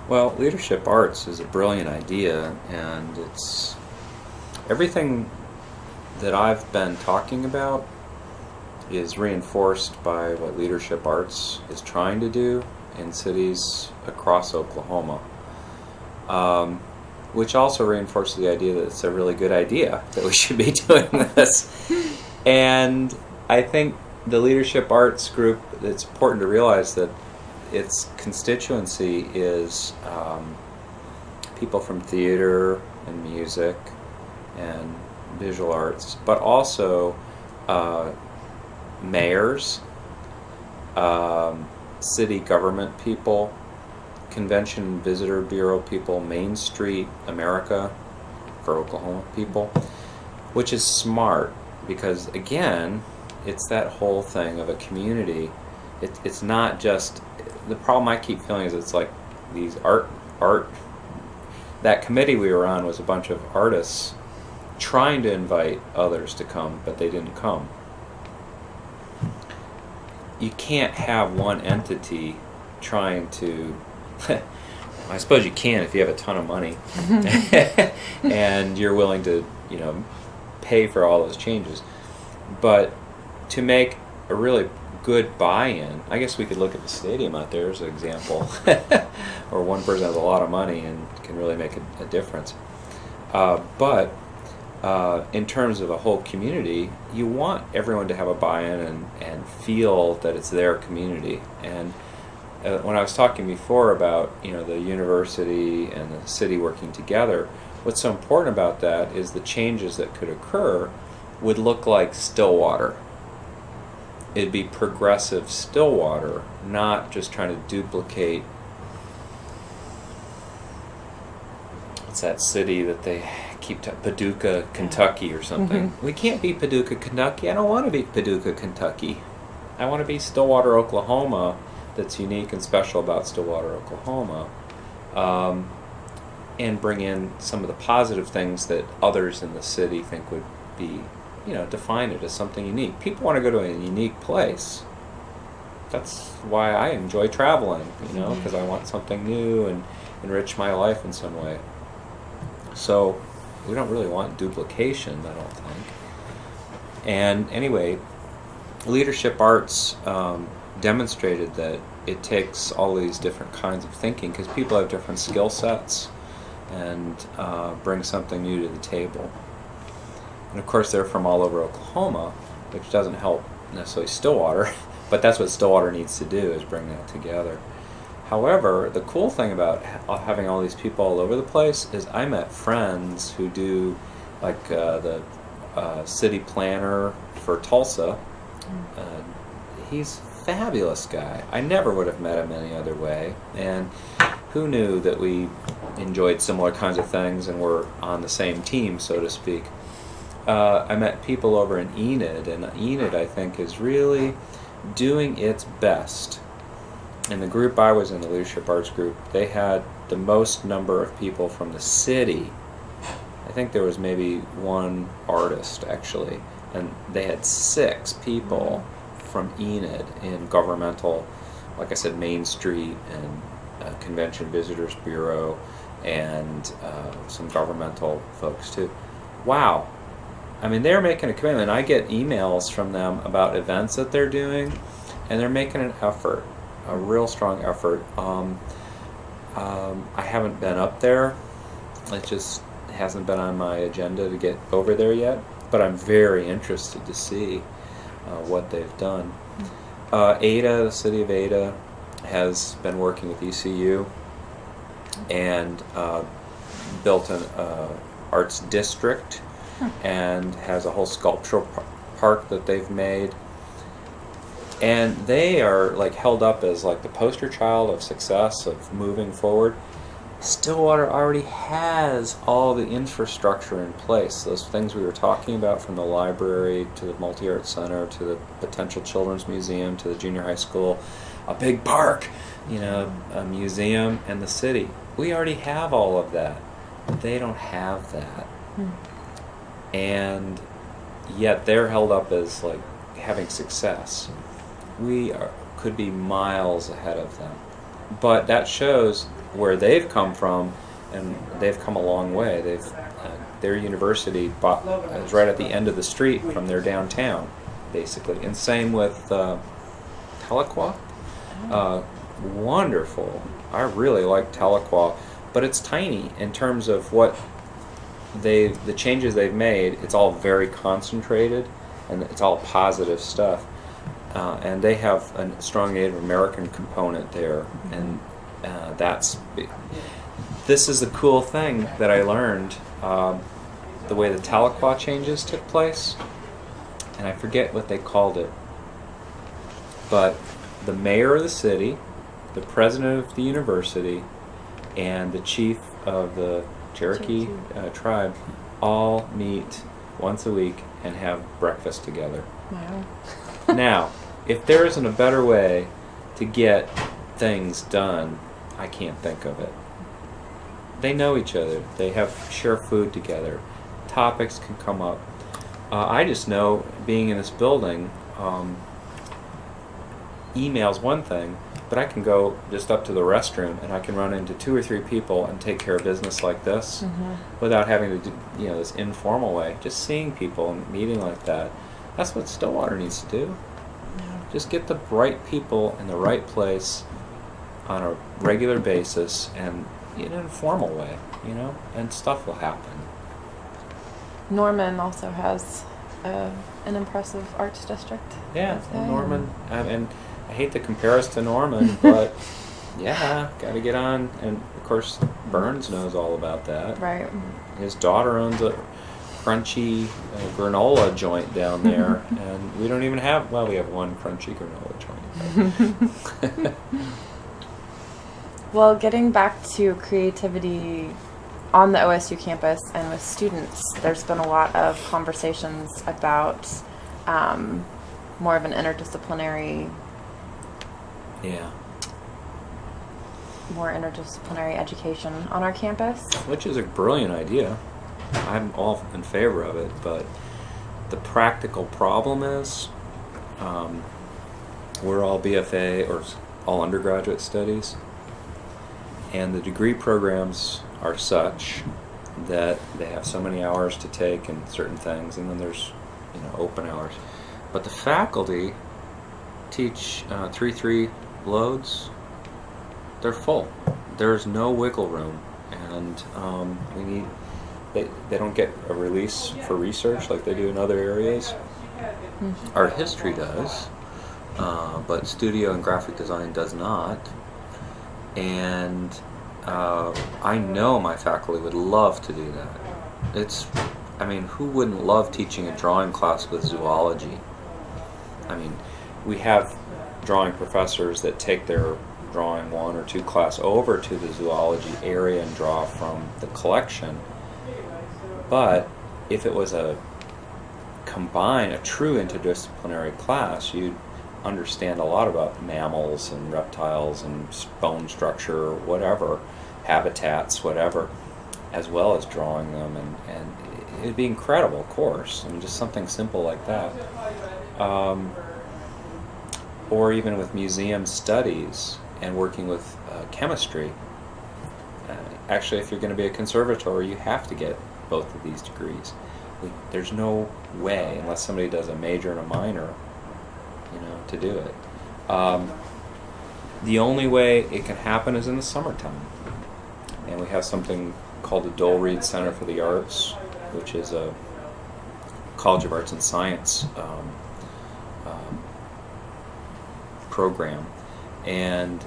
Well, Leadership Arts is a brilliant idea, and it's everything that I've been talking about is reinforced by what Leadership Arts is trying to do in cities across Oklahoma. Which also reinforces the idea that it's a really good idea that we should be doing this. And I think the Leadership Arts group, it's important to realize that its constituency is people from theater and music and visual arts, but also mayors, city government people, Convention and Visitor Bureau people, Main Street America for Oklahoma people, which is smart because, again, it's that whole thing of a community. It's not just, the problem I keep feeling is it's like these art, that committee we were on was a bunch of artists trying to invite others to come, but they didn't come. You can't have one entity trying to I suppose you can if you have a ton of money and you're willing to, pay for all those changes. But to make a really good buy-in, I guess we could look at the stadium out there as an example, where one person has a lot of money and can really make a difference. But in terms of a whole community, you want everyone to have a buy-in and feel that it's their community. And when I was talking before about the university and the city working together, what's so important about that is the changes that could occur would look like Stillwater. it'd be progressive Stillwater, not just trying to duplicate. What's that city that they keep Paducah, Kentucky or something? We can't be Paducah, Kentucky. I don't want to be Paducah, Kentucky. I want to be Stillwater, Oklahoma. That's unique and special about Stillwater, Oklahoma, and bring in some of the positive things that others in the city think would be, define it as something unique. People want to go to a unique place. That's why I enjoy traveling, because I want something new and enrich my life in some way. So we don't really want duplication, I don't think. And anyway, leadership arts demonstrated that it takes all these different kinds of thinking, because people have different skill sets, and bring something new to the table. And of course they're from all over Oklahoma, which doesn't help necessarily Stillwater, but that's what Stillwater needs to do, is bring that together. However, the cool thing about having all these people all over the place is I met friends who do, like the city planner for Tulsa. He's a fabulous guy. I never would have met him any other way. And who knew that we enjoyed similar kinds of things and were on the same team, so to speak. I met people over in Enid, and Enid, I think, is really doing its best. In the group I was in, the leadership arts group, they had the most number of people from the city. I think there was maybe one artist, actually, and they had 6 people from Enid in governmental, like I said, Main Street and Convention Visitors Bureau, and some governmental folks too. Wow. I mean, they're making a commitment. I get emails from them about events that they're doing, and they're making an effort, a real strong effort. I haven't been up there. It just hasn't been on my agenda to get over there yet, but I'm very interested to see what they've done. Ada, the city of Ada, has been working with ECU and built an arts district and has a whole sculptural park that they've made. And they are like held up as like the poster child of success, of moving forward. Stillwater already has all the infrastructure in place. Those things we were talking about, from the library to the MultiArts Center to the potential children's museum to the junior high school, a big park, a museum, and the city. We already have all of that. They don't have that. And yet they're held up as like having success. We could be miles ahead of them. But that shows where they've come from, and they've come a long way. Their university is right at the end of the street from their downtown, basically. And same with Tahlequah. Wonderful. I really like Tahlequah, but it's tiny in terms of what the changes they've made. It's all very concentrated, and it's all positive stuff. And they have a strong Native American component there, and this is the cool thing that I learned, the way the Tahlequah changes took place, and I forget what they called it, but the mayor of the city, the president of the university, and the chief of the Cherokee tribe all meet once a week and have breakfast together. Wow. Now, if there isn't a better way to get things done, I can't think of it. They know each other. They share food together. Topics can come up. I just know, being in this building, email's one thing, but I can go just up to the restroom and I can run into 2 or 3 people and take care of business like this without having to do this informal way. Just seeing people and meeting like that. That's what Stillwater needs to do. Just get the right people in the right place on a regular basis and in an informal way, and stuff will happen. Norman also has an impressive arts district. Yeah, well, Norman, and I hate to compare us to Norman, but yeah, got to get on. And of course, Burns knows all about that. Right. His daughter owns a crunchy granola joint down there, and we don't even have, well, we have one crunchy granola joint. Well, getting back to creativity on the OSU campus and with students, there's been a lot of conversations about more of an interdisciplinary, Yeah. more interdisciplinary education on our campus. Which is a brilliant idea. I'm all in favor of it, but the practical problem is we're all BFA or all undergraduate studies, and the degree programs are such that they have so many hours to take in certain things, and then there's open hours. But the faculty teach 3-3 loads. They're full. There's no wiggle room, and we need. They don't get a release for research like they do in other areas. Mm-hmm. Art history does, but studio and graphic design does not. And I know my faculty would love to do that. Who wouldn't love teaching a drawing class with zoology? We have drawing professors that take their drawing 1 or 2 class over to the zoology area and draw from the collection. But if it was a true interdisciplinary class, you'd understand a lot about mammals and reptiles and bone structure, whatever, habitats, whatever, as well as drawing them, and it'd be incredible course. Just something simple like that. Or even with museum studies and working with chemistry. Actually, if you're going to be a conservator, you have to get both of these degrees. There's no way, unless somebody does a major and a minor, to do it. The only way it can happen is in the summertime. And we have something called the Dole Reed Center for the Arts, which is a College of Arts and Science program. And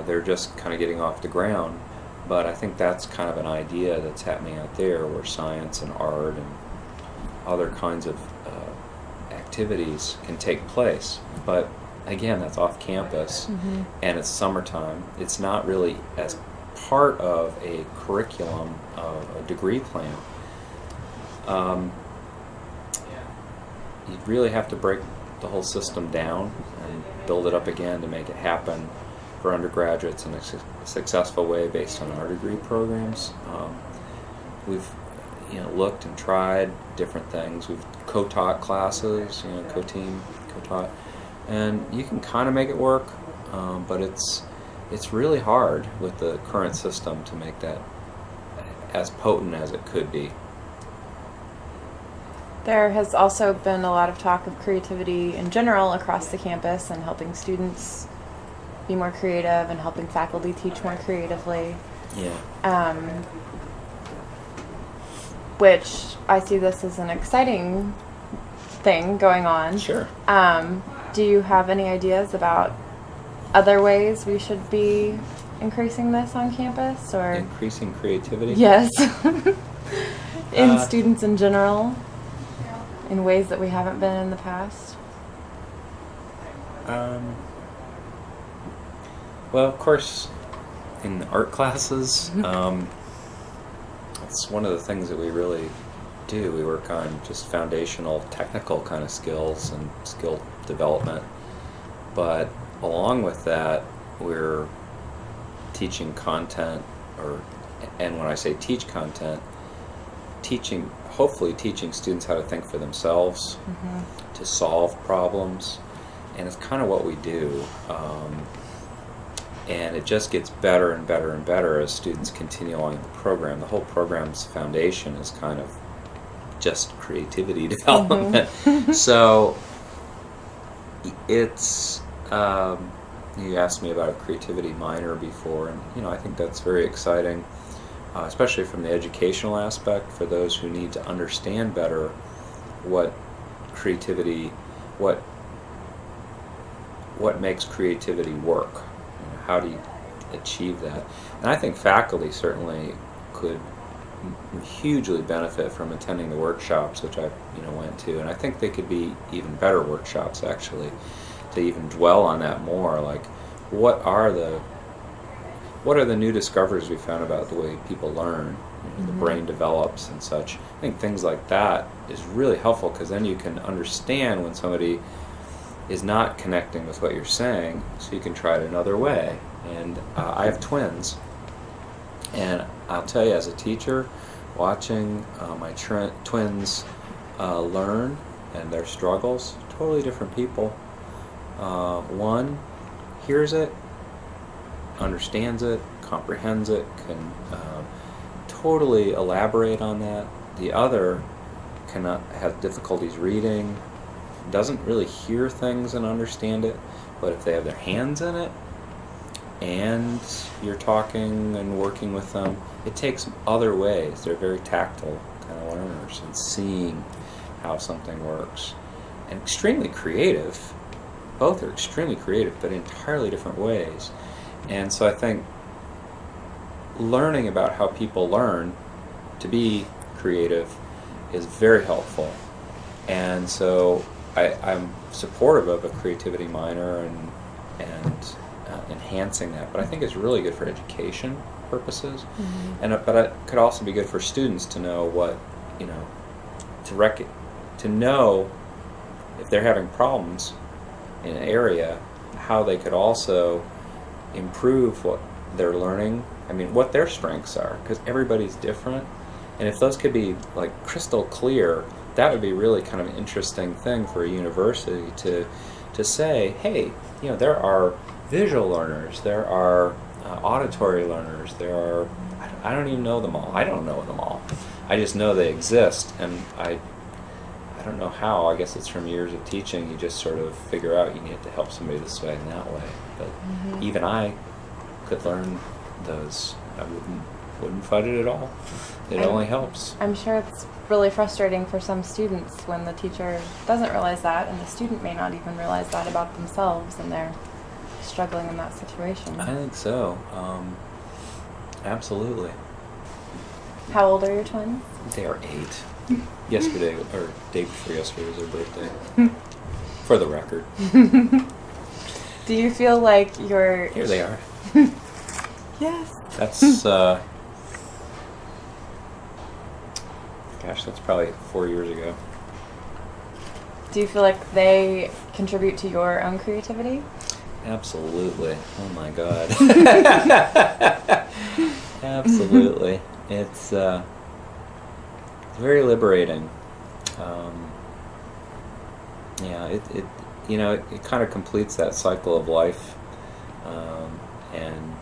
they're just kind of getting off the ground. But I think that's kind of an idea that's happening out there, where science and art and other kinds of activities can take place. But again, that's off campus, mm-hmm. and it's summertime. It's not really as part of a curriculum of a degree plan. You'd really have to break the whole system down and build it up again to make it happen for undergraduates in a successful way based on our degree programs. We've looked and tried different things. We've co-taught classes, co-taught, and you can kind of make it work, but it's really hard with the current system to make that as potent as it could be. There has also been a lot of talk of creativity in general across the campus and helping students be more creative and helping faculty teach more creatively. Yeah. Which I see this as an exciting thing going on. Sure. Do you have any ideas about other ways we should be increasing this on campus, or increasing creativity? Yes. In students in general, in ways that we haven't been in the past? Well, of course, in the art classes, it's one of the things that we really do. We work on just foundational technical kind of skills and skill development. But along with that, we're teaching content, and when I say teach content, hopefully teaching students how to think for themselves, mm-hmm. to solve problems, and it's kind of what we do. And it just gets better and better and better as students continue along the program. The whole program's foundation is kind of just creativity development. Mm-hmm. So it's, you asked me about a creativity minor before, and I think that's very exciting, especially from the educational aspect, for those who need to understand better what creativity, what makes creativity work. How do you achieve that? And I think faculty certainly could hugely benefit from attending the workshops, which I went to, and I think they could be even better workshops actually, to even dwell on that more. Like, what are the new discoveries we found about the way people learn, the brain develops and such. I think things like that is really helpful, because then you can understand when somebody is not connecting with what you're saying, so you can try it another way. And I have twins, and I'll tell you, as a teacher, watching my twins learn and their struggles, totally different people. One hears it, understands it, comprehends it, can totally elaborate on that. The other has difficulties reading, doesn't really hear things and understand it, but if they have their hands in it and you're talking and working with them, it takes other ways. They're very tactile kind of learners, and seeing how something works, and extremely creative. Both are extremely creative, but in entirely different ways. And so I think learning about how people learn to be creative is very helpful. And so I'm supportive of a creativity minor and enhancing that. But I think it's really good for education purposes. But it could also be good for students to know what, to know if they're having problems in an area, how they could also improve what they're learning. I mean, what their strengths are, because everybody's different. And if those could be like crystal clear, that would be really kind of an interesting thing for a university to say, hey, there are visual learners, there are auditory learners, there are, I don't even know them all. I don't know them all. I just know they exist, and I don't know how. I guess it's from years of teaching. You just sort of figure out you need to help somebody this way and that way. But even I could learn those. I wouldn't fight it at all. It only helps. I'm sure it's really frustrating for some students when the teacher doesn't realize that, and the student may not even realize that about themselves, and they're struggling in that situation. I think so. Absolutely. How old are your twins? They are 8. Yesterday, or day before yesterday, was their birthday. For the record. Do you feel like you're... Here they are. Yes. That's, gosh, that's probably 4 years ago. Do you feel like they contribute to your own creativity? Absolutely. Oh my God. Absolutely. It's very liberating. It kind of completes that cycle of life, and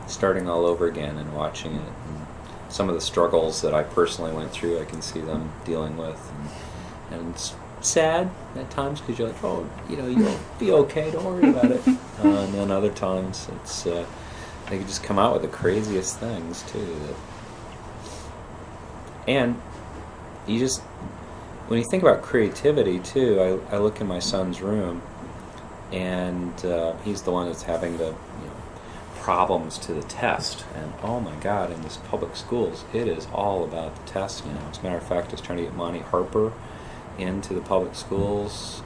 starting all over again and watching it. And some of the struggles that I personally went through, I can see them dealing with, and it's sad at times, because you're like, oh, you'll be okay, don't worry about it. And then other times it's they can just come out with the craziest things too. And you just, when you think about creativity too, I look in my son's room, and he's the one that's having the problems to the test, and oh my God, in this public schools, it is all about the test now. As a matter of fact, I was trying to get MultiArts into the public schools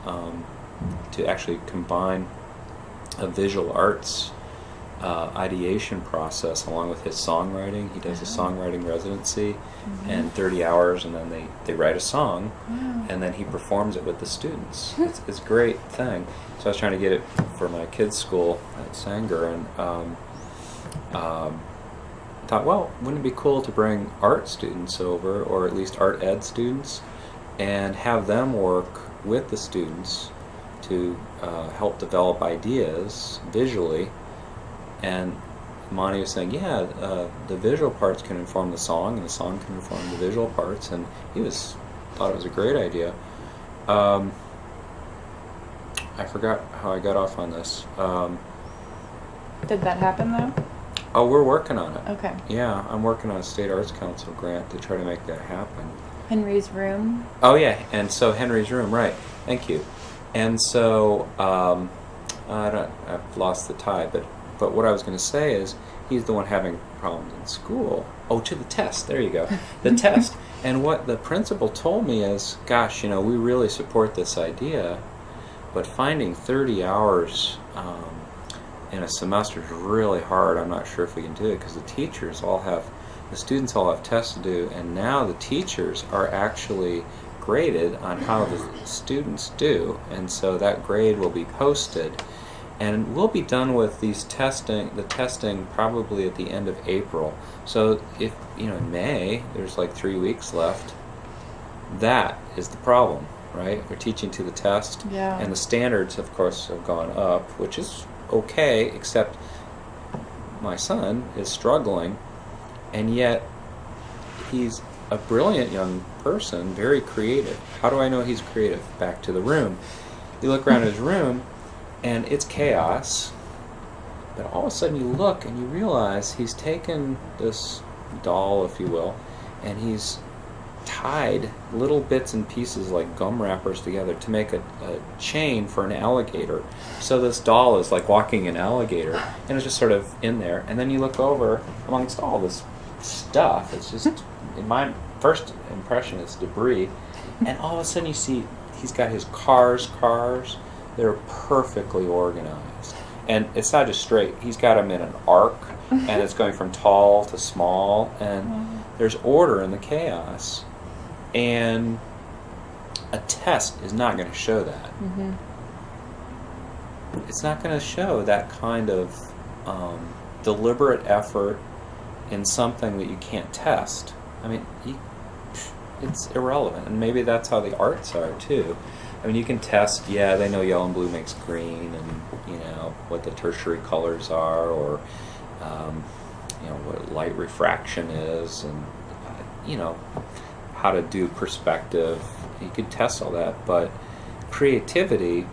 to actually combine a visual arts ideation process along with his songwriting. He does a songwriting residency and 30 hours, and then they write a song, and then he performs it with the students. It's a great thing. So I was trying to get it for my kids' school at Sanger, and thought, well, wouldn't it be cool to bring art students over, or at least art ed students, and have them work with the students to help develop ideas visually. And Monty was saying, yeah, the visual parts can inform the song, and the song can inform the visual parts, and he thought it was a great idea. I forgot how I got off on this. Did that happen though? Oh, we're working on it. Okay. Yeah, I'm working on a State Arts Council grant to try to make that happen. Henry's Room? Oh yeah, and so Henry's Room, right. Thank you. And so, I've lost the tie, but But what I was going to say is, he's the one having problems in school. Oh, to the test. There you go. The test. And what the principal told me is, gosh, we really support this idea, but finding 30 hours in a semester is really hard. I'm not sure if we can do it because the students all have tests to do, and now the teachers are actually graded on how the students do, and so that grade will be posted. And we'll be done with the testing probably at the end of April. So if, in May, there's like 3 weeks left, that is the problem, right? We're teaching to the test. Yeah. And the standards, of course, have gone up, which is okay, except my son is struggling, and yet he's a brilliant young person, very creative. How do I know he's creative? Back to the room. You look around his room, and it's chaos, but all of a sudden you look and you realize he's taken this doll, if you will, and he's tied little bits and pieces like gum wrappers together to make a chain for an alligator. So this doll is like walking an alligator, and it's just sort of in there. And then you look over amongst all this stuff. It's just, in my first impression, it's debris. And all of a sudden you see he's got his cars. They're perfectly organized. And it's not just straight. He's got them in an arc, and it's going from tall to small, and there's order in the chaos. And a test is not going to show that. Mm-hmm. It's not going to show that kind of deliberate effort in something that you can't test. I mean, it's irrelevant. And maybe that's how the arts are, too. I mean, you can test, they know yellow and blue makes green, and, what the tertiary colors are, or, what light refraction is, and, how to do perspective. You could test all that, but creativity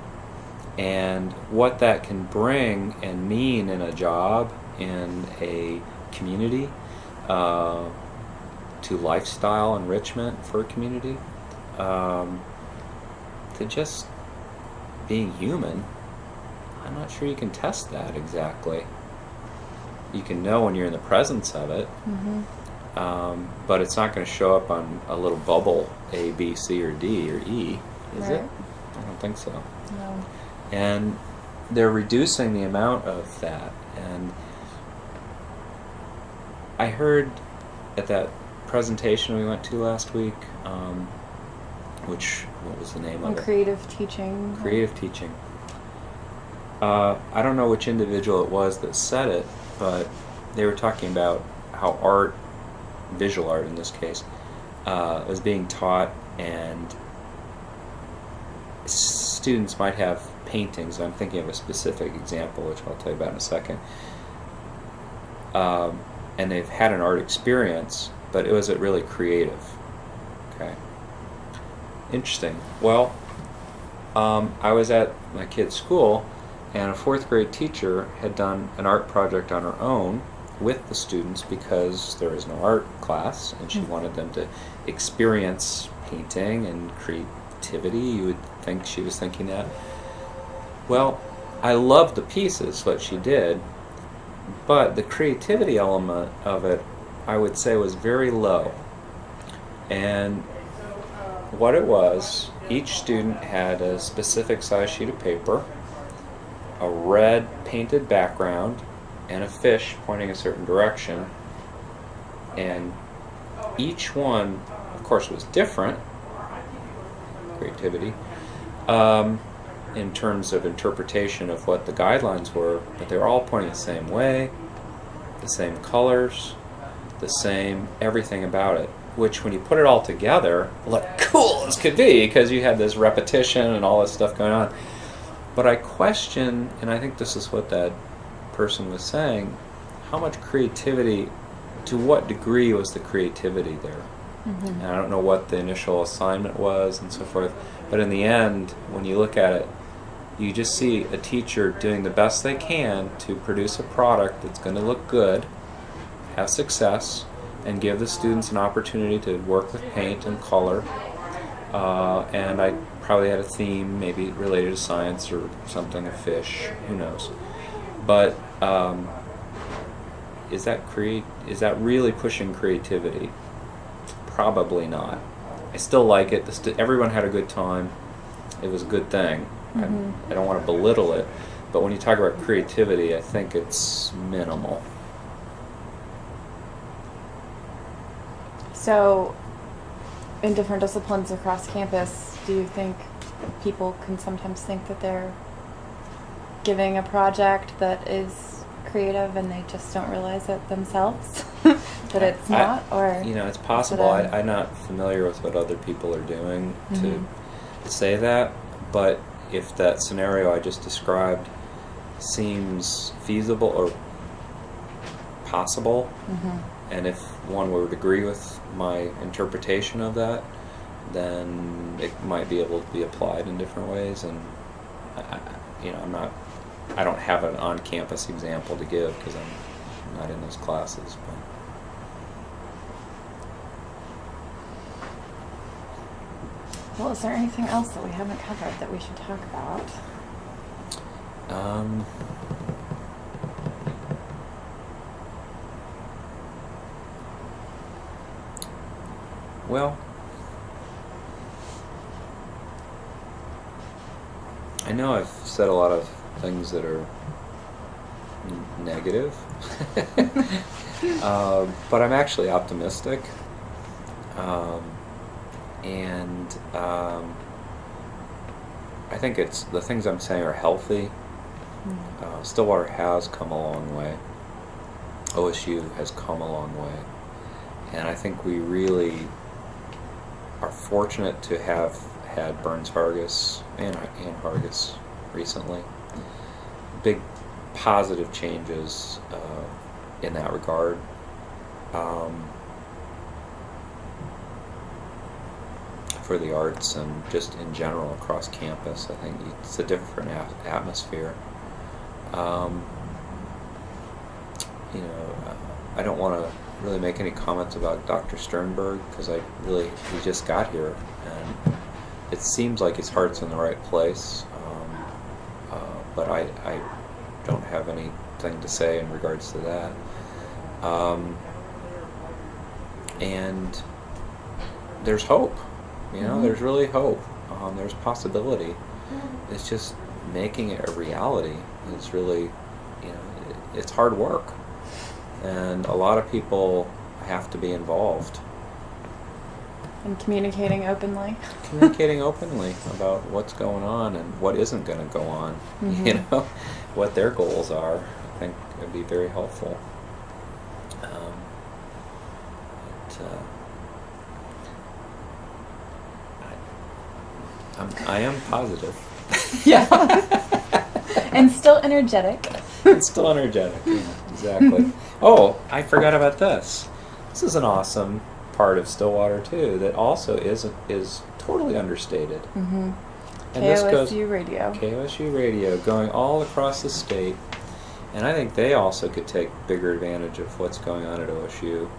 and what that can bring and mean in a job, in a community, to lifestyle enrichment for a community, to just being human, I'm not sure you can test that exactly. You can know when you're in the presence of it, but it's not going to show up on a little bubble A, B, C, or D, or E, is it? I don't think so. No. And they're reducing the amount of that. And I heard at that presentation we went to last week, what was the name of it? Creative teaching. Creative teaching. I don't know which individual it was that said it, but they were talking about how art, visual art in this case, was being taught, and students might have paintings. I'm thinking of a specific example, which I'll tell you about in a second. And they've had an art experience, but it wasn't really creative. Okay. Interesting. Well, I was at my kid's school, and a 4th grade teacher had done an art project on her own with the students because there was no art class, and she wanted them to experience painting and creativity. You would think she was thinking that. Well, I loved the pieces, what she did, but the creativity element of it, I would say, was very low. And what it was, each student had a specific size sheet of paper, a red painted background, and a fish pointing a certain direction. And each one, of course, was different, creativity, in terms of interpretation of what the guidelines were, but they were all pointing the same way, the same colors, the same everything about it, which when you put it all together, looked cool as could be, because you had this repetition and all this stuff going on. But I question, and I think this is what that person was saying, how much creativity, to what degree was the creativity there? And I don't know what the initial assignment was and so forth, but in the end, when you look at it, you just see a teacher doing the best they can to produce a product that's going to look good, have success, and give the students an opportunity to work with paint and color. And I probably had a theme, maybe related to science or something, a fish, who knows. But is that really pushing creativity? Probably not. I still like it. Everyone had a good time. It was a good thing. I don't want to belittle it, but when you talk about creativity, I think it's minimal. So, in different disciplines across campus, do you think people can sometimes think that they're giving a project that is creative and they just don't realize it themselves? That it's not? Or it's possible. I'm not familiar with what other people are doing to say that, but if that scenario I just described seems feasible or possible, and if one would agree with my interpretation of that, then it might be able to be applied in different ways. And I don't have an on-campus example to give because I'm not in those classes. Well, is there anything else that we haven't covered that we should talk about? Well, I know I've said a lot of things that are negative, but I'm actually optimistic. And I think the things I'm saying are healthy. Stillwater has come a long way. OSU has come a long way. And I think we really are fortunate to have had Burns Hargis and Hargis recently. Big positive changes in that regard. For the arts and just in general across campus, I think it's a different atmosphere. I don't want to really make any comments about Dr. Sternberg because he just got here, and it seems like his heart's in the right place. But I don't have anything to say in regards to that. And there's hope. There's really hope. There's possibility. It's just making it a reality. It's really, it's hard work. And a lot of people have to be involved. And communicating openly. Communicating openly about what's going on and what isn't going to go on. What their goals are. I think it would be very helpful. I am positive. Yeah. And still energetic. And still energetic, yeah, exactly. Oh, I forgot about this. This is an awesome part of Stillwater, too, that also is totally understated. And KOSU Radio. KOSU Radio, going all across the state. And I think they also could take bigger advantage of what's going on at OSU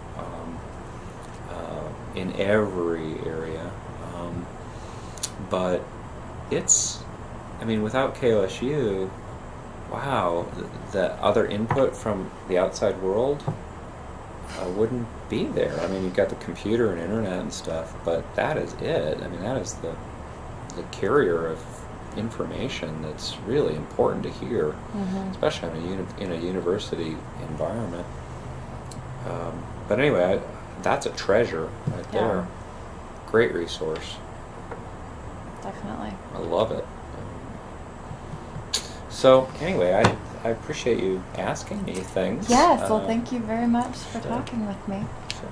in every area. But without KOSU, wow, the other input from the outside world wouldn't be there. You've got the computer and internet and stuff, but that is it. That is the carrier of information that's really important to hear, especially in a university environment. But anyway, that's a treasure right there. Great resource. Definitely. I love it. So anyway, I appreciate you asking me things. Yes, well, thank you very much for talking with me. Sure.